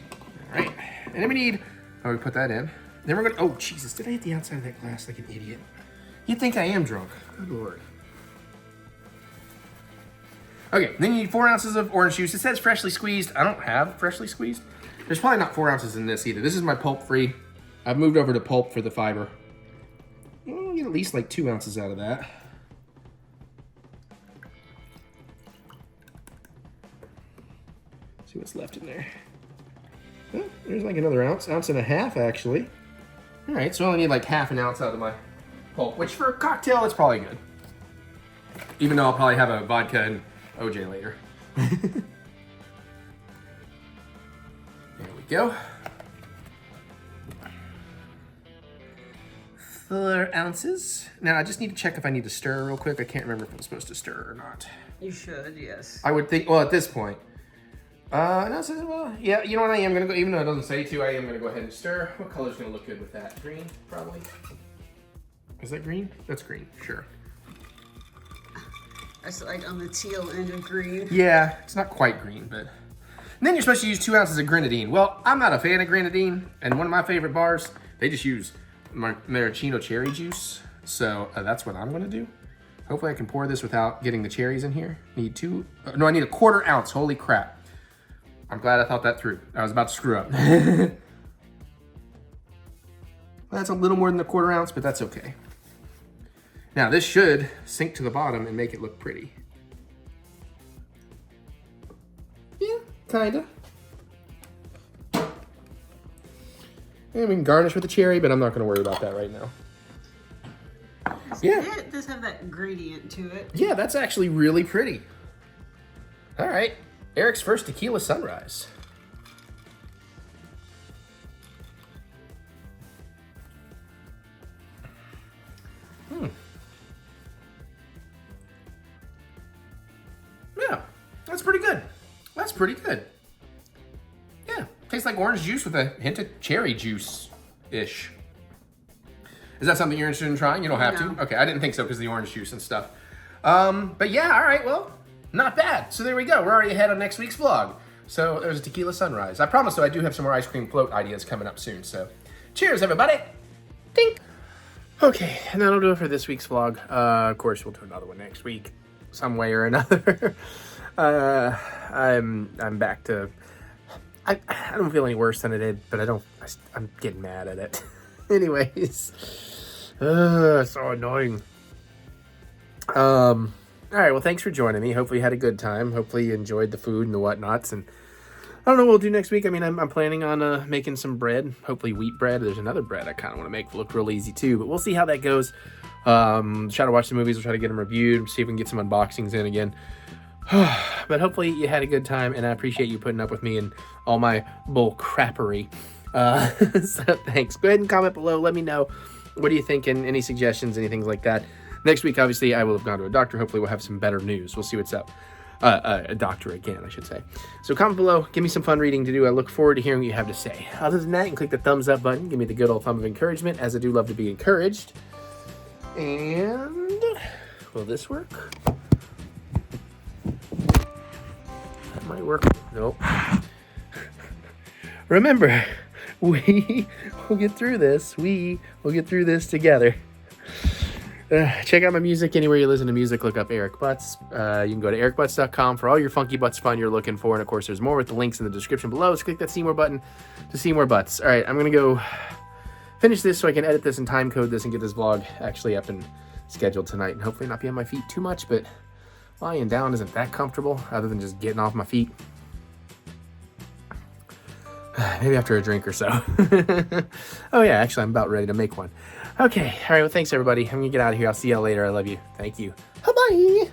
right, and then we need, we put that in. Then we're gonna, oh Jesus, did I hit the outside of that glass like an idiot? You'd think I am drunk, good Lord. Okay, then you need 4 ounces of orange juice. It says freshly squeezed. I don't have freshly squeezed. There's probably not 4 ounces in this either. This is my pulp free. I've moved over to pulp for the fiber. I'll get at least like 2 ounces out of that. See what's left in there. Oh, there's like another ounce and a half actually. All right, so I only need like half an ounce out of my pulp, which for a cocktail, it's probably good. Even though I'll probably have a vodka and OJ later. There we go. 4 ounces. Now I just need to check if I need to stir real quick. I can't remember if I'm supposed to stir or not. You should, yes. I would think, well, at this point. No, it says, well, yeah, you know what, I am gonna go, even though it doesn't say to, I am gonna go ahead and stir. What color's gonna look good with that? Green, probably. Is that green? That's green, sure. That's like on the teal end of green. Yeah, it's not quite green, but. And then you're supposed to use 2 ounces of grenadine. Well, I'm not a fan of grenadine, and one of my favorite bars, they just use maraschino cherry juice. So that's what I'm gonna do. Hopefully I can pour this without getting the cherries in here. Need no, I need a 1/4 ounce, holy crap. I'm glad I thought that through. I was about to screw up. That's a little more than a 1/4 ounce, but that's okay. Now this should sink to the bottom and make it look pretty. Yeah, kinda. And we can garnish with a cherry, but I'm not gonna worry about that right now. Yeah. It does have that gradient to it. Yeah, that's actually really pretty. All right, Eric's first Tequila Sunrise. Yeah, that's pretty good. That's pretty good. Yeah, tastes like orange juice with a hint of cherry juice-ish. Is that something you're interested in trying? You don't have to? Okay, I didn't think so because of the orange juice and stuff. But yeah, all right, well, not bad. So there we go. We're already ahead on next week's vlog. So there's a Tequila Sunrise. I promise, though, I do have some more ice cream float ideas coming up soon. So cheers, everybody. Tink. Okay, and that'll do it for this week's vlog. Of course, we'll do another one next week, some way or another. I'm back to. I don't feel any worse than I did, but I'm getting mad at it. Anyways, so annoying. All right, well, thanks for joining me. Hopefully you had a good time. Hopefully you enjoyed the food and the whatnots. And I don't know what we'll do next week. I mean, I'm planning on making some bread, hopefully wheat bread. There's another bread I kind of want to make look real easy too, but we'll see how that goes. Try to watch the movies. We'll try to get them reviewed, see if we can get some unboxings in again. But hopefully you had a good time, and I appreciate you putting up with me and all my bull crappery. So thanks. Go ahead and comment below. Let me know, what are you thinking? Any suggestions, anything like that? Next week, obviously, I will have gone to a doctor. Hopefully we'll have some better news. We'll see what's up. A doctor again, I should say. So comment below. Give me some fun reading to do. I look forward to hearing what you have to say. Other than that, you can click the thumbs up button. Give me the good old thumb of encouragement, as I do love to be encouraged. And will this work? That might work. Nope. Remember, we will get through this. We will get through this together. Check out my music anywhere you listen to music. Look up TheEricButts. You can go to TheEricButts.com for all your funky butts fun you're looking for. And of course, there's more with the links in the description below. So click that see more button to see more butts. All right, I'm going to go finish this so I can edit this and time code this and get this vlog actually up and scheduled tonight. And hopefully not be on my feet too much, but lying down isn't that comfortable other than just getting off my feet. Maybe after a drink or so. Oh yeah, actually I'm about ready to make one. Okay, all right, well thanks everybody. I'm gonna get out of here. I'll see y'all later. I love you. Thank you. Bye-bye.